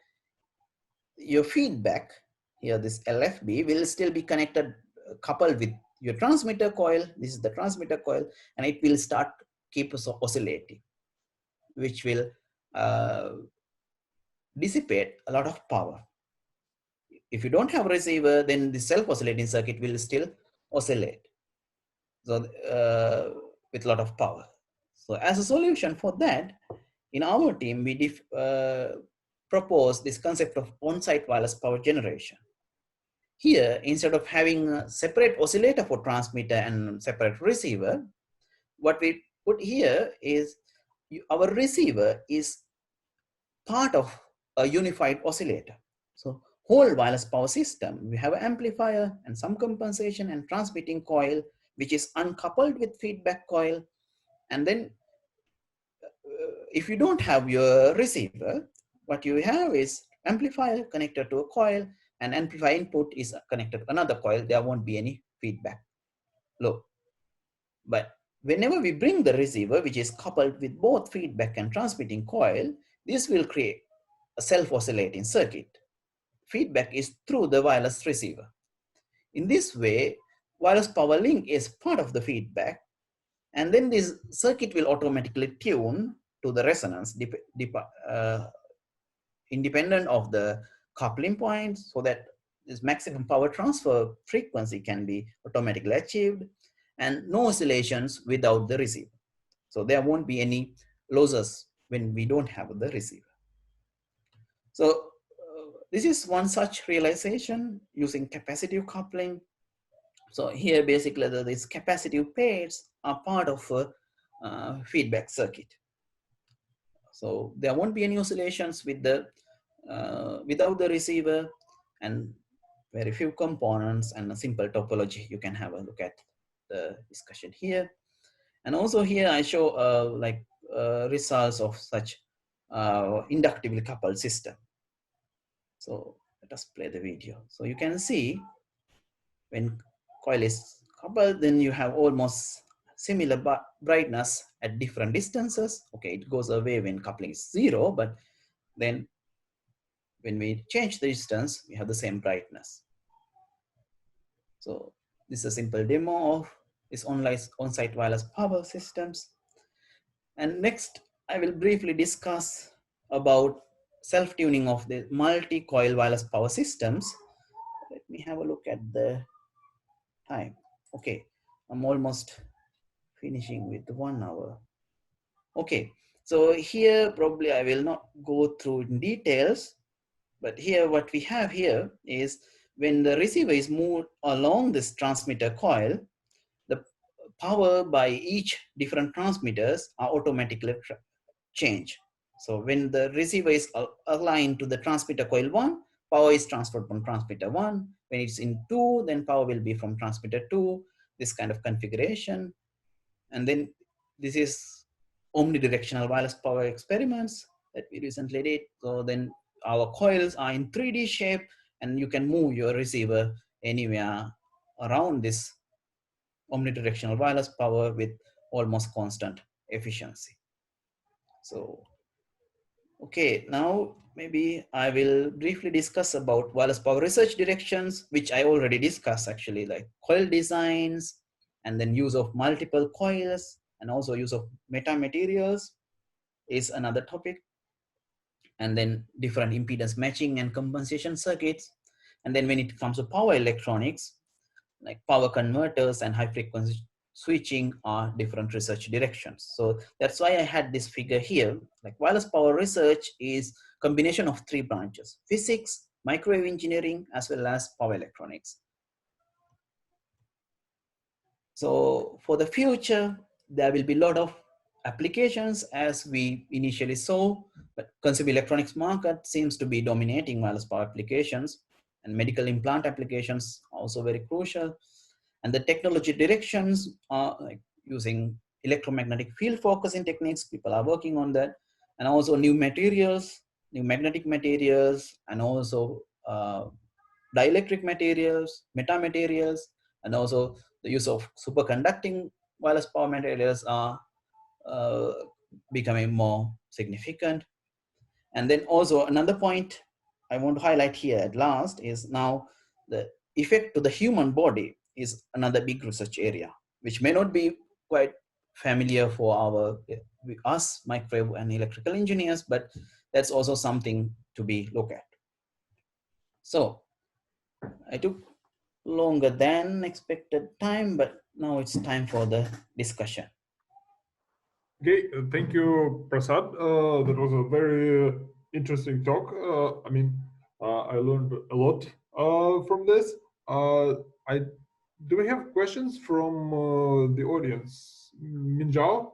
your feedback here, this LFB will still be connected, coupled with your transmitter coil. This is the transmitter coil, and it will start keep oscillating, which will dissipate a lot of power. If you don't have a receiver, then the self-oscillating circuit will still oscillate, so with a lot of power. So as a solution for that, in our team, we propose this concept of on-site wireless power generation. Here, instead of having a separate oscillator for transmitter and separate receiver, what we put here is our receiver is part of a unified oscillator. So whole wireless power system, we have an amplifier and some compensation and transmitting coil, which is uncoupled with feedback coil. And then if you don't have your receiver, what you have is amplifier connected to a coil, and amplifier input is connected to another coil. There won't be any feedback loop. But whenever we bring the receiver, which is coupled with both feedback and transmitting coil, this will create a self-oscillating circuit. Feedback is through the wireless receiver. In this way, wireless power link is part of the feedback, and then this circuit will automatically tune to the resonance independent of the coupling point, so that this maximum power transfer frequency can be automatically achieved and no oscillations without the receiver. So there won't be any losses when we don't have the receiver. So this is one such realization using capacitive coupling. So here basically these capacitive pairs are part of a feedback circuit. So there won't be any oscillations with the without the receiver, and very few components and a simple topology. You can have a look at the discussion here. And also here I show results of such inductively coupled system. So let us play the video. So you can see when coil is coupled, then you have almost similar brightness at different distances. Okay, it goes away when coupling is 0, but then when we change the distance, we have the same brightness. So this is a simple demo of this on-site wireless power systems. And next, I will briefly discuss about self-tuning of the multi-coil wireless power systems. Let me have a look at the time. Okay, I'm almost finishing with 1 hour. Okay, so here probably I will not go through in details, but here what we have here is when the receiver is moved along this transmitter coil, the power by each different transmitters are automatically change. So when the receiver is aligned to the transmitter coil 1, power is transferred from transmitter 1. When it's in 2, then power will be from transmitter 2, this kind of configuration. And then this is omnidirectional wireless power experiments that we recently did. So then our coils are in 3D shape, and you can move your receiver anywhere around this omnidirectional wireless power with almost constant efficiency. So, okay, now maybe I will briefly discuss about wireless power research directions, which I already discussed actually, like coil designs, and then use of multiple coils, and also use of metamaterials is another topic. And then different impedance matching and compensation circuits. And then when it comes to power electronics, like power converters and high frequency switching are different research directions. So that's why I had this figure here. Like wireless power research is combination of 3 branches: physics, microwave engineering, as well as power electronics. So for the future, there will be a lot of applications as we initially saw, but consumer electronics market seems to be dominating wireless power applications, and medical implant applications also very crucial. And the technology directions are like using electromagnetic field focusing techniques. People are working on that, and also new materials, new magnetic materials, and also dielectric materials, metamaterials, and also the use of superconducting wireless power materials are uh, becoming more significant. And then also another point I want to highlight here at last is now the effect to the human body is another big research area, which may not be quite familiar for us microwave and electrical engineers, but that's also something to be looked at. So I took longer than expected time, but now it's time for the discussion. Okay, thank you, Prasad. That was a very interesting talk. I learned a lot from this. I do we have questions from the audience? Mingzhao?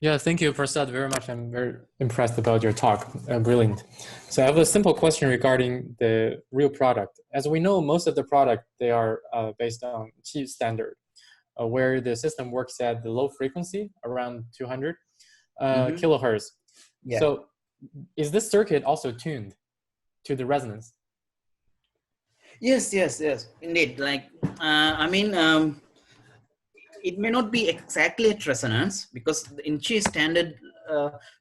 Yeah, thank you, Prasad, very much. I'm very impressed about your talk. Brilliant. So I have a simple question regarding the real product. As we know, most of the product, they are based on chip standard, where the system works at the low frequency, around 200 kilohertz. Yeah. So is this circuit also tuned to the resonance? Yes, indeed. Like, it may not be exactly at resonance, because in Qi standard,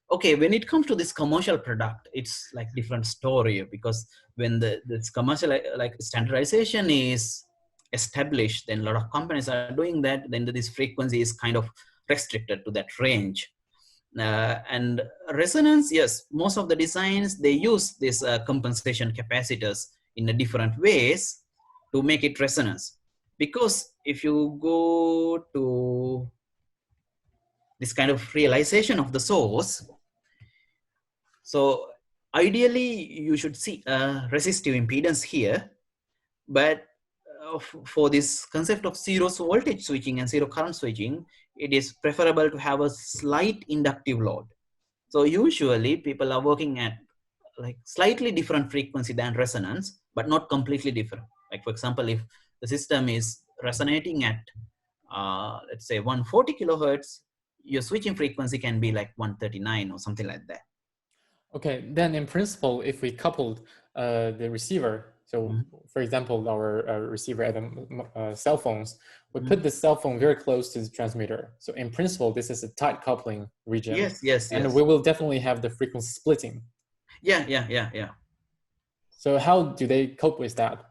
okay, when it comes to this commercial product, it's like different story, because when this commercial like standardization is established, then a lot of companies are doing that, then this frequency is kind of restricted to that range. And resonance, yes, most of the designs, they use this compensation capacitors in a different ways to make it resonance. Because if you go to this kind of realization of the source, so ideally you should see a resistive impedance here, but for this concept of zero voltage switching and zero current switching, it is preferable to have a slight inductive load. So usually people are working at like slightly different frequency than resonance, but not completely different. Like for example, if the system is resonating at let's say 140 kilohertz, your switching frequency can be like 139 or something like that. Okay, then in principle, if we coupled the receiver, so for example, our receiver at the cell phones, we put the cell phone very close to the transmitter. So in principle, this is a tight coupling region. Yes. And we will definitely have the frequency splitting. Yeah. So how do they cope with that?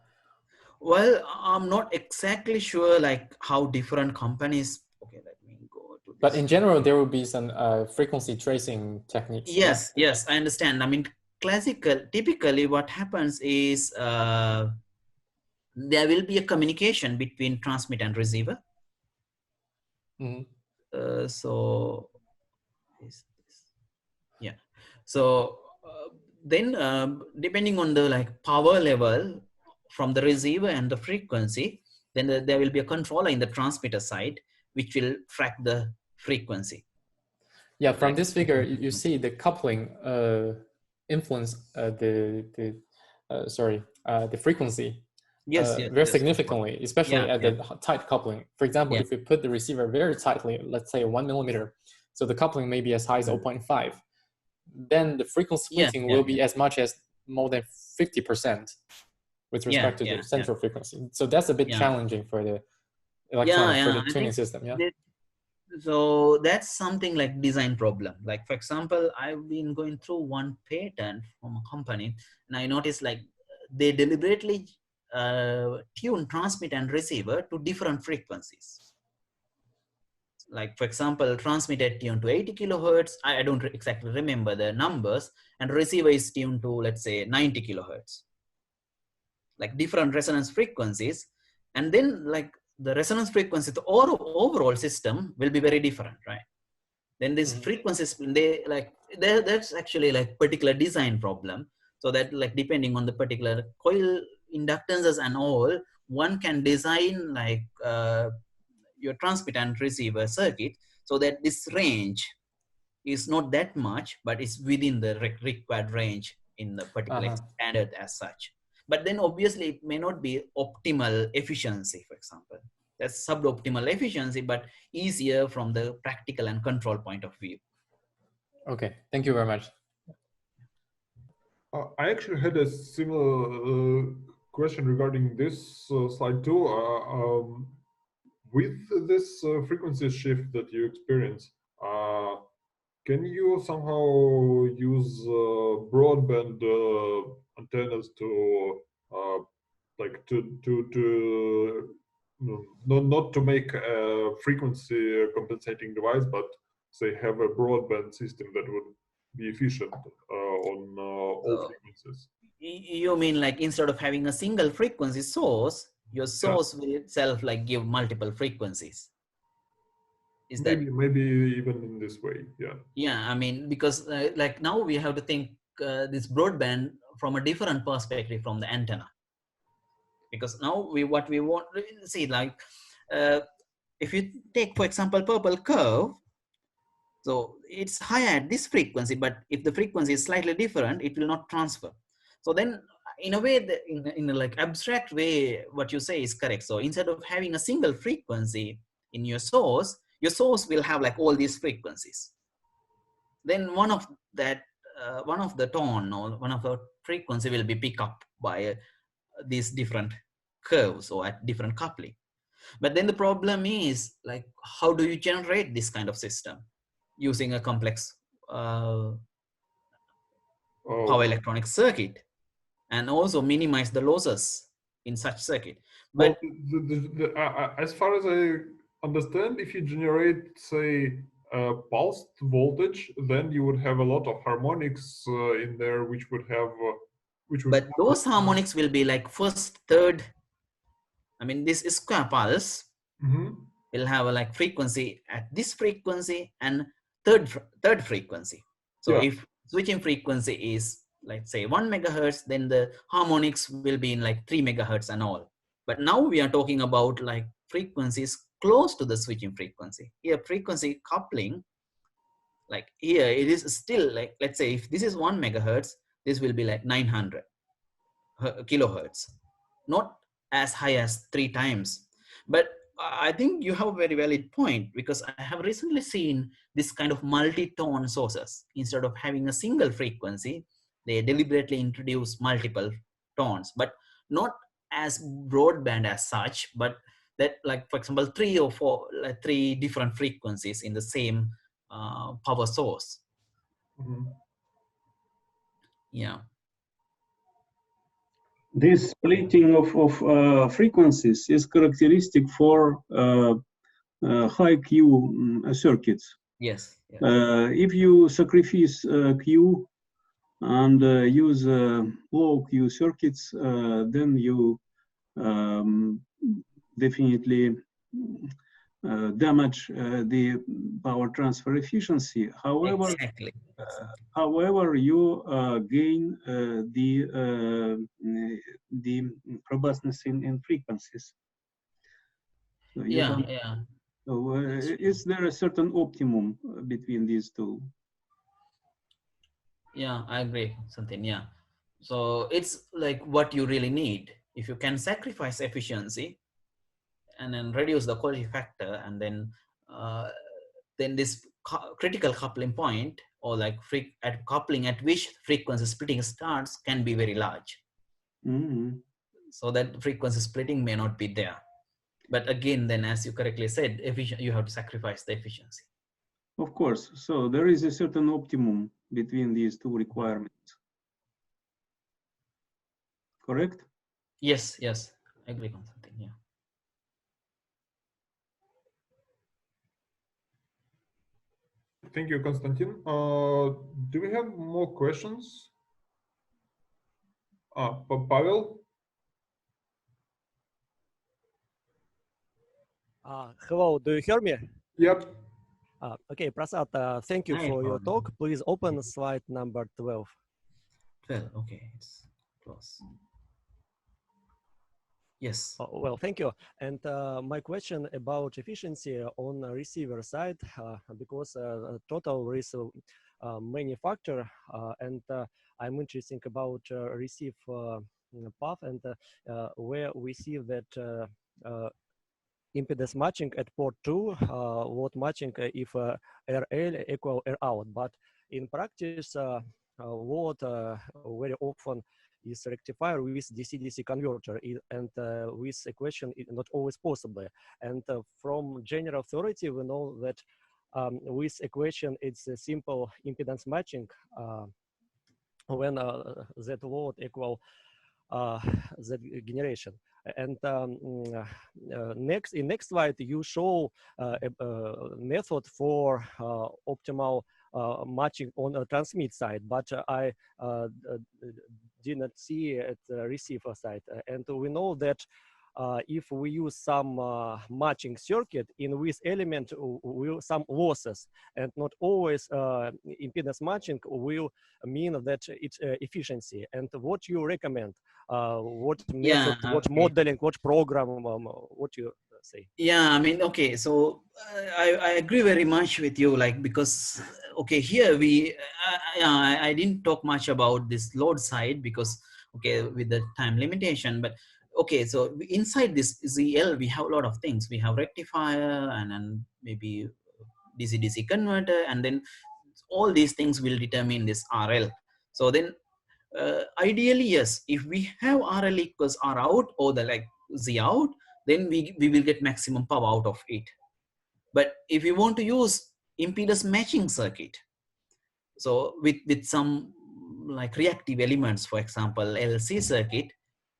Well, I'm not exactly sure like how different companies, okay, let me go to But in general, there will be some frequency tracing techniques. Yes, yes, I understand. I mean, typically what happens is there will be a communication between transmit and receiver. So, yeah. So then depending on the like power level from the receiver and the frequency, then there will be a controller in the transmitter side, which will track the frequency. Yeah, from this figure, you see the coupling influence the frequency very significantly, especially at the tight coupling. For example, if we put the receiver very tightly, let's say 1 millimeter, so the coupling may be as high as 0.5, then the frequency splitting will be as much as more than 50% with respect to the central frequency. So that's a bit challenging for the electronic, for the tuning system. So that's something like design problem. Like, for example, I've been going through one patent from a company, and I noticed like they deliberately tune transmit and receiver to different frequencies. Like, for example, transmitted tuned to 80 kilohertz. I don't exactly remember the numbers, and receiver is tuned to, let's say, 90 kilohertz. Like different resonance frequencies, and then like the resonance frequency, the overall system will be very different, right? Then these frequencies, that's actually like particular design problem. So that like depending on the particular coil inductances and all, one can design like your transmit and receiver circuit so that this range is not that much, but it's within the required range in the particular standard as such. But then obviously it may not be optimal efficiency, for example. That's suboptimal efficiency, but easier from the practical and control point of view. Okay, thank you very much. I actually had a similar question regarding this slide too. With this frequency shift that you experience, can you somehow use broadband antennas to not to make a frequency compensating device, but say have a broadband system that would be efficient on all frequencies? You mean like instead of having a single frequency source, your source will itself like give multiple frequencies? Is maybe even in this way? Yeah, I mean, because like now we have to think this broadband from a different perspective from the antenna. Because now what we want to see, like if you take, for example, purple curve, so it's higher at this frequency, but if the frequency is slightly different, it will not transfer. So then in a way, in a like abstract way, what you say is correct. So instead of having a single frequency in your source will have like all these frequencies. Then one of the tone or one of the frequency will be picked up by these different curves or at different coupling. But then the problem is like, how do you generate this kind of system using a complex power electronic circuit, and also minimize the losses in such circuit? But as far as I understand, if you generate, say, pulsed voltage, then you would have a lot of harmonics in there, which would have but those harmonics will be like first, third. I mean, this is square pulse will have a like frequency at this frequency and third frequency. So if switching frequency is, let's say, 1 megahertz, then the harmonics will be in like 3 megahertz and all. But now we are talking about like frequencies close to the switching frequency. Here, frequency coupling, like here, it is still like, let's say if this is 1 megahertz, this will be like 900 kilohertz, not as high as 3 times. But I think you have a very valid point, because I have recently seen this kind of multi-tone sources. Instead of having a single frequency, they deliberately introduce multiple tones, but not as broadband as such, but that, like, for example, 3 or 4, like 3 different frequencies in the same power source. Yeah. This splitting of frequencies is characteristic for high Q circuits. Yes. Yeah. If you sacrifice Q and use low Q circuits, then you definitely damage the power transfer efficiency. However, Exactly. however, you gain the robustness in frequencies. So you Yeah. don't. Yeah. So, is there a certain optimum between these two? Yeah, I agree, something. Yeah. So it's like what you really need. If you can sacrifice efficiency and then reduce the quality factor, and then this critical coupling point, or like coupling at which frequency splitting starts, can be very large. Mm-hmm. So that frequency splitting may not be there. But again, then as you correctly said, you have to sacrifice the efficiency. Of course. So there is a certain optimum between these two requirements. Correct? Yes, yes, I agree on something. Yeah. Thank you, Konstantin. Do we have more questions? Pavel? Hello, do you hear me? Yep. Okay, Prasad, thank you Hi, for your Pavel. talk. Please open slide number 12. 12, okay, it's close. Yes. Well, thank you. And my question about efficiency on the receiver side, because total is many factor, and I'm interested about receive path, and where we see that impedance matching at port 2, load matching if RL equal R out. But in practice, load very often is rectifier with DC-DC converter, and with equation is not always possible. And from general theory, we know that with equation, it's a simple impedance matching when that load equal that generation. And next slide, you show a method for optimal matching on a transmit side, but I did not see at the receiver side. And we know that if we use some matching circuit in this element, will some losses, and not always impedance matching will mean that it's efficiency. And what you recommend? What method, what modeling, what program, what you say? Yeah, I mean, okay, so I agree very much with you, like, because, okay, here I didn't talk much about this load side because, okay, with the time limitation, but okay, so inside this ZL, we have a lot of things. We have rectifier and then maybe DC-DC converter, and then all these things will determine this RL. So then ideally, yes, if we have RL equals R out or the like Z out, then we will get maximum power out of it. But if you want to use impedance matching circuit, so with some like reactive elements, for example, LC circuit,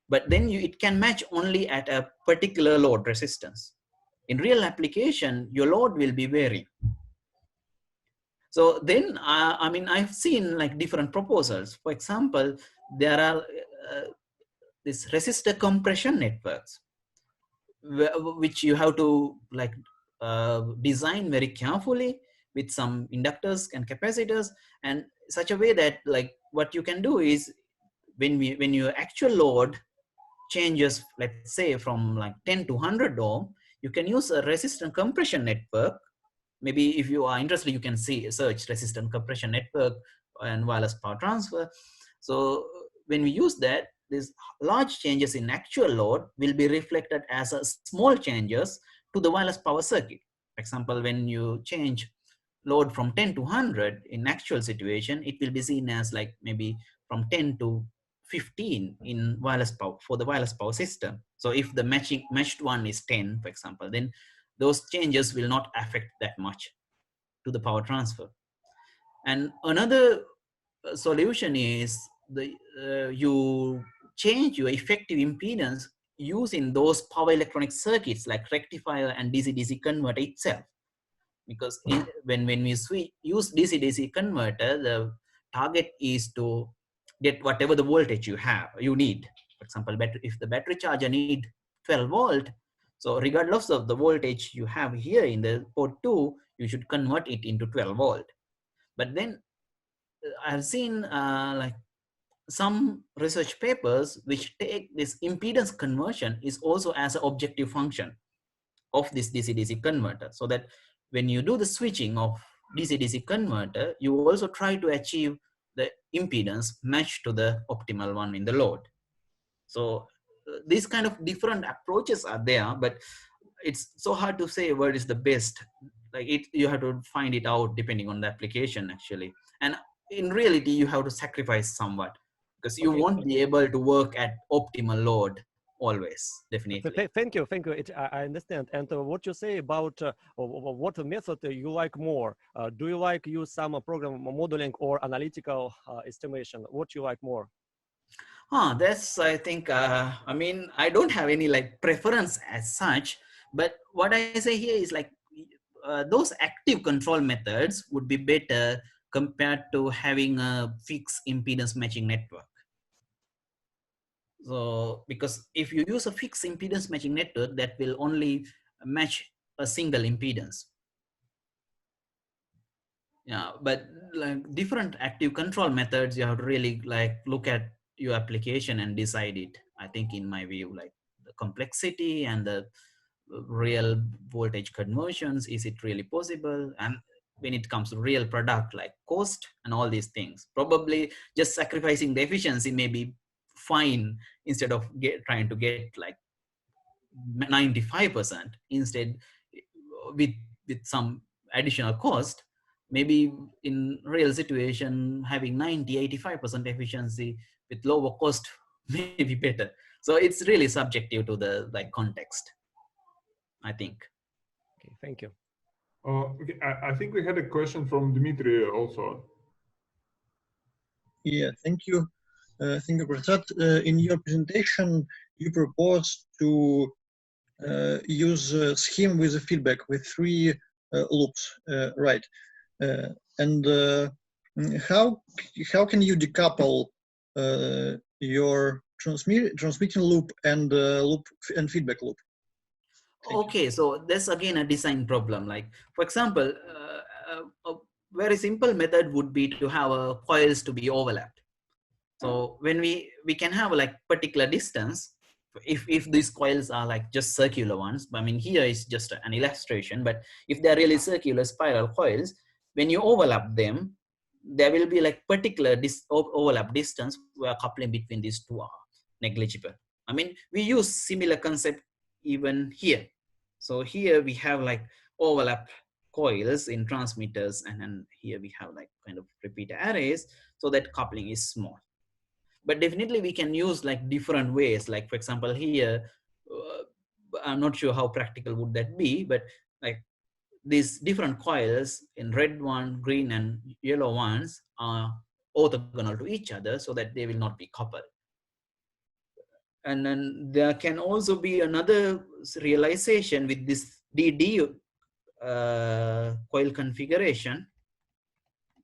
but then it can match only at a particular load resistance. In real application, your load will be varying. So then, I mean, I've seen like different proposals. For example, there are this resistor compression networks, which you have to like design very carefully with some inductors and capacitors, and such a way that like what you can do is when your actual load changes, let's say from like 10 to 100 ohm, you can use a resistor compression network. Maybe if you are interested, you can search resistor compression network and wireless power transfer. So when we use that, these large changes in actual load will be reflected as a small changes to the wireless power circuit. For example, when you change load from 10 to 100 in actual situation, it will be seen as like maybe from 10 to 15 in wireless power for the wireless power system. So if the matched one is 10, for example, then those changes will not affect that much to the power transfer. And another solution is you change your effective impedance use in those power electronic circuits like rectifier and DC-DC converter itself. Because when we use DC-DC converter, the target is to get whatever the voltage you need. For example, if the battery charger need 12 volt, so regardless of the voltage you have here in the port 2, you should convert it into 12 volt. But then I've seen like some research papers which take this impedance conversion is also as an objective function of this DC-DC converter, so that when you do the switching of DC-DC converter, you also try to achieve the impedance matched to the optimal one in the load. So these kind of different approaches are there, but it's so hard to say what is the best. Like you have to find it out depending on the application actually. And in reality, you have to sacrifice somewhat because you won't be able to work at optimal load always, definitely. Thank you. I understand. And what you say about what method you like more? Do you like use some program modeling or analytical estimation? What you like more? That's, I think, I mean, I don't have any like preference as such, but what I say here is like those active control methods would be better compared to having a fixed impedance matching network. So, because if you use a fixed impedance matching network, that will only match a single impedance. Yeah, but like different active control methods, you have to really like look at your application and decide it. I think in my view, like the complexity and the real voltage conversions, is it really possible? And when it comes to real product, like cost and all these things, probably just sacrificing the efficiency may be fine instead of trying to get like 95%. Instead, with some additional cost, maybe in real situation, having 90-85% efficiency with lower cost may be better. So it's really subjective to the like context, I think. Okay, thank you. Okay, I think we had a question from Dmitry also. Yeah, thank you. Thank you, Prasad. In your presentation, you proposed to use a scheme with a feedback with 3 loops, right? And how can you decouple your transmitting loop and feedback loop? Okay, so that's again a design problem. Like, for example, a very simple method would be to have coils to be overlapped. So when we can have like particular distance, if these coils are like just circular ones, I mean, here is just an illustration, but if they're really circular spiral coils, when you overlap them, there will be like particular overlap distance where coupling between these two are negligible. I mean, we use similar concept even here. So here we have like overlap coils in transmitters, and then here we have like kind of repeater arrays, so that coupling is small. But definitely we can use like different ways. Like for example, here, I'm not sure how practical would that be, but like these different coils in red one, green and yellow ones are orthogonal to each other so that they will not be coupled. And then there can also be another realization with this DD coil configuration.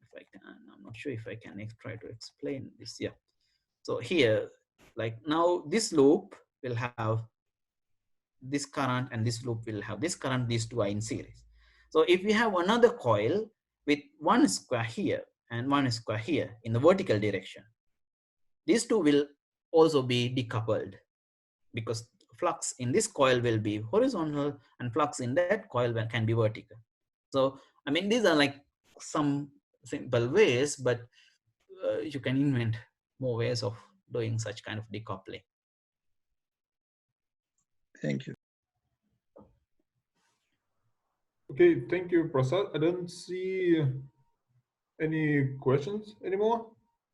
If I can, I'm not sure if I can try to explain this. Yeah. So here, like now this loop will have this current and this loop will have this current, these two are in series. So if we have another coil with one square here and one square here in the vertical direction, these two will also be decoupled because flux in this coil will be horizontal and flux in that coil can be vertical. So, I mean, these are like some simple ways, but you can invent more ways of doing such kind of decoupling. Thank you. Okay, thank you, Prasad. I don't see any questions anymore.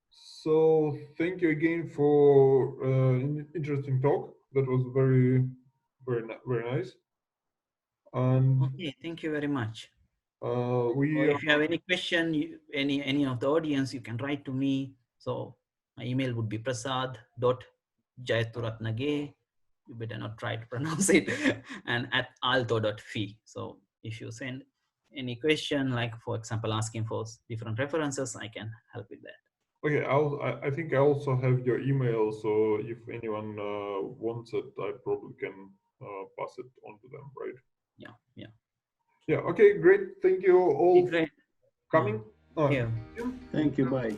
So thank you again for an interesting talk. That was very nice. And okay, thank you very much. If you have any question, any of the audience, you can write to me. So my email would be prasad.jayathurathnage you better not try to pronounce it, and at aalto.fi. So if you send any question, like for example, asking for different references, I can help with that. Okay, I think I also have your email, so if anyone wants it, I probably can pass it on to them, right? Yeah, yeah. Yeah, okay, great. Thank you all Great. for coming. Yeah. Thank you. Bye.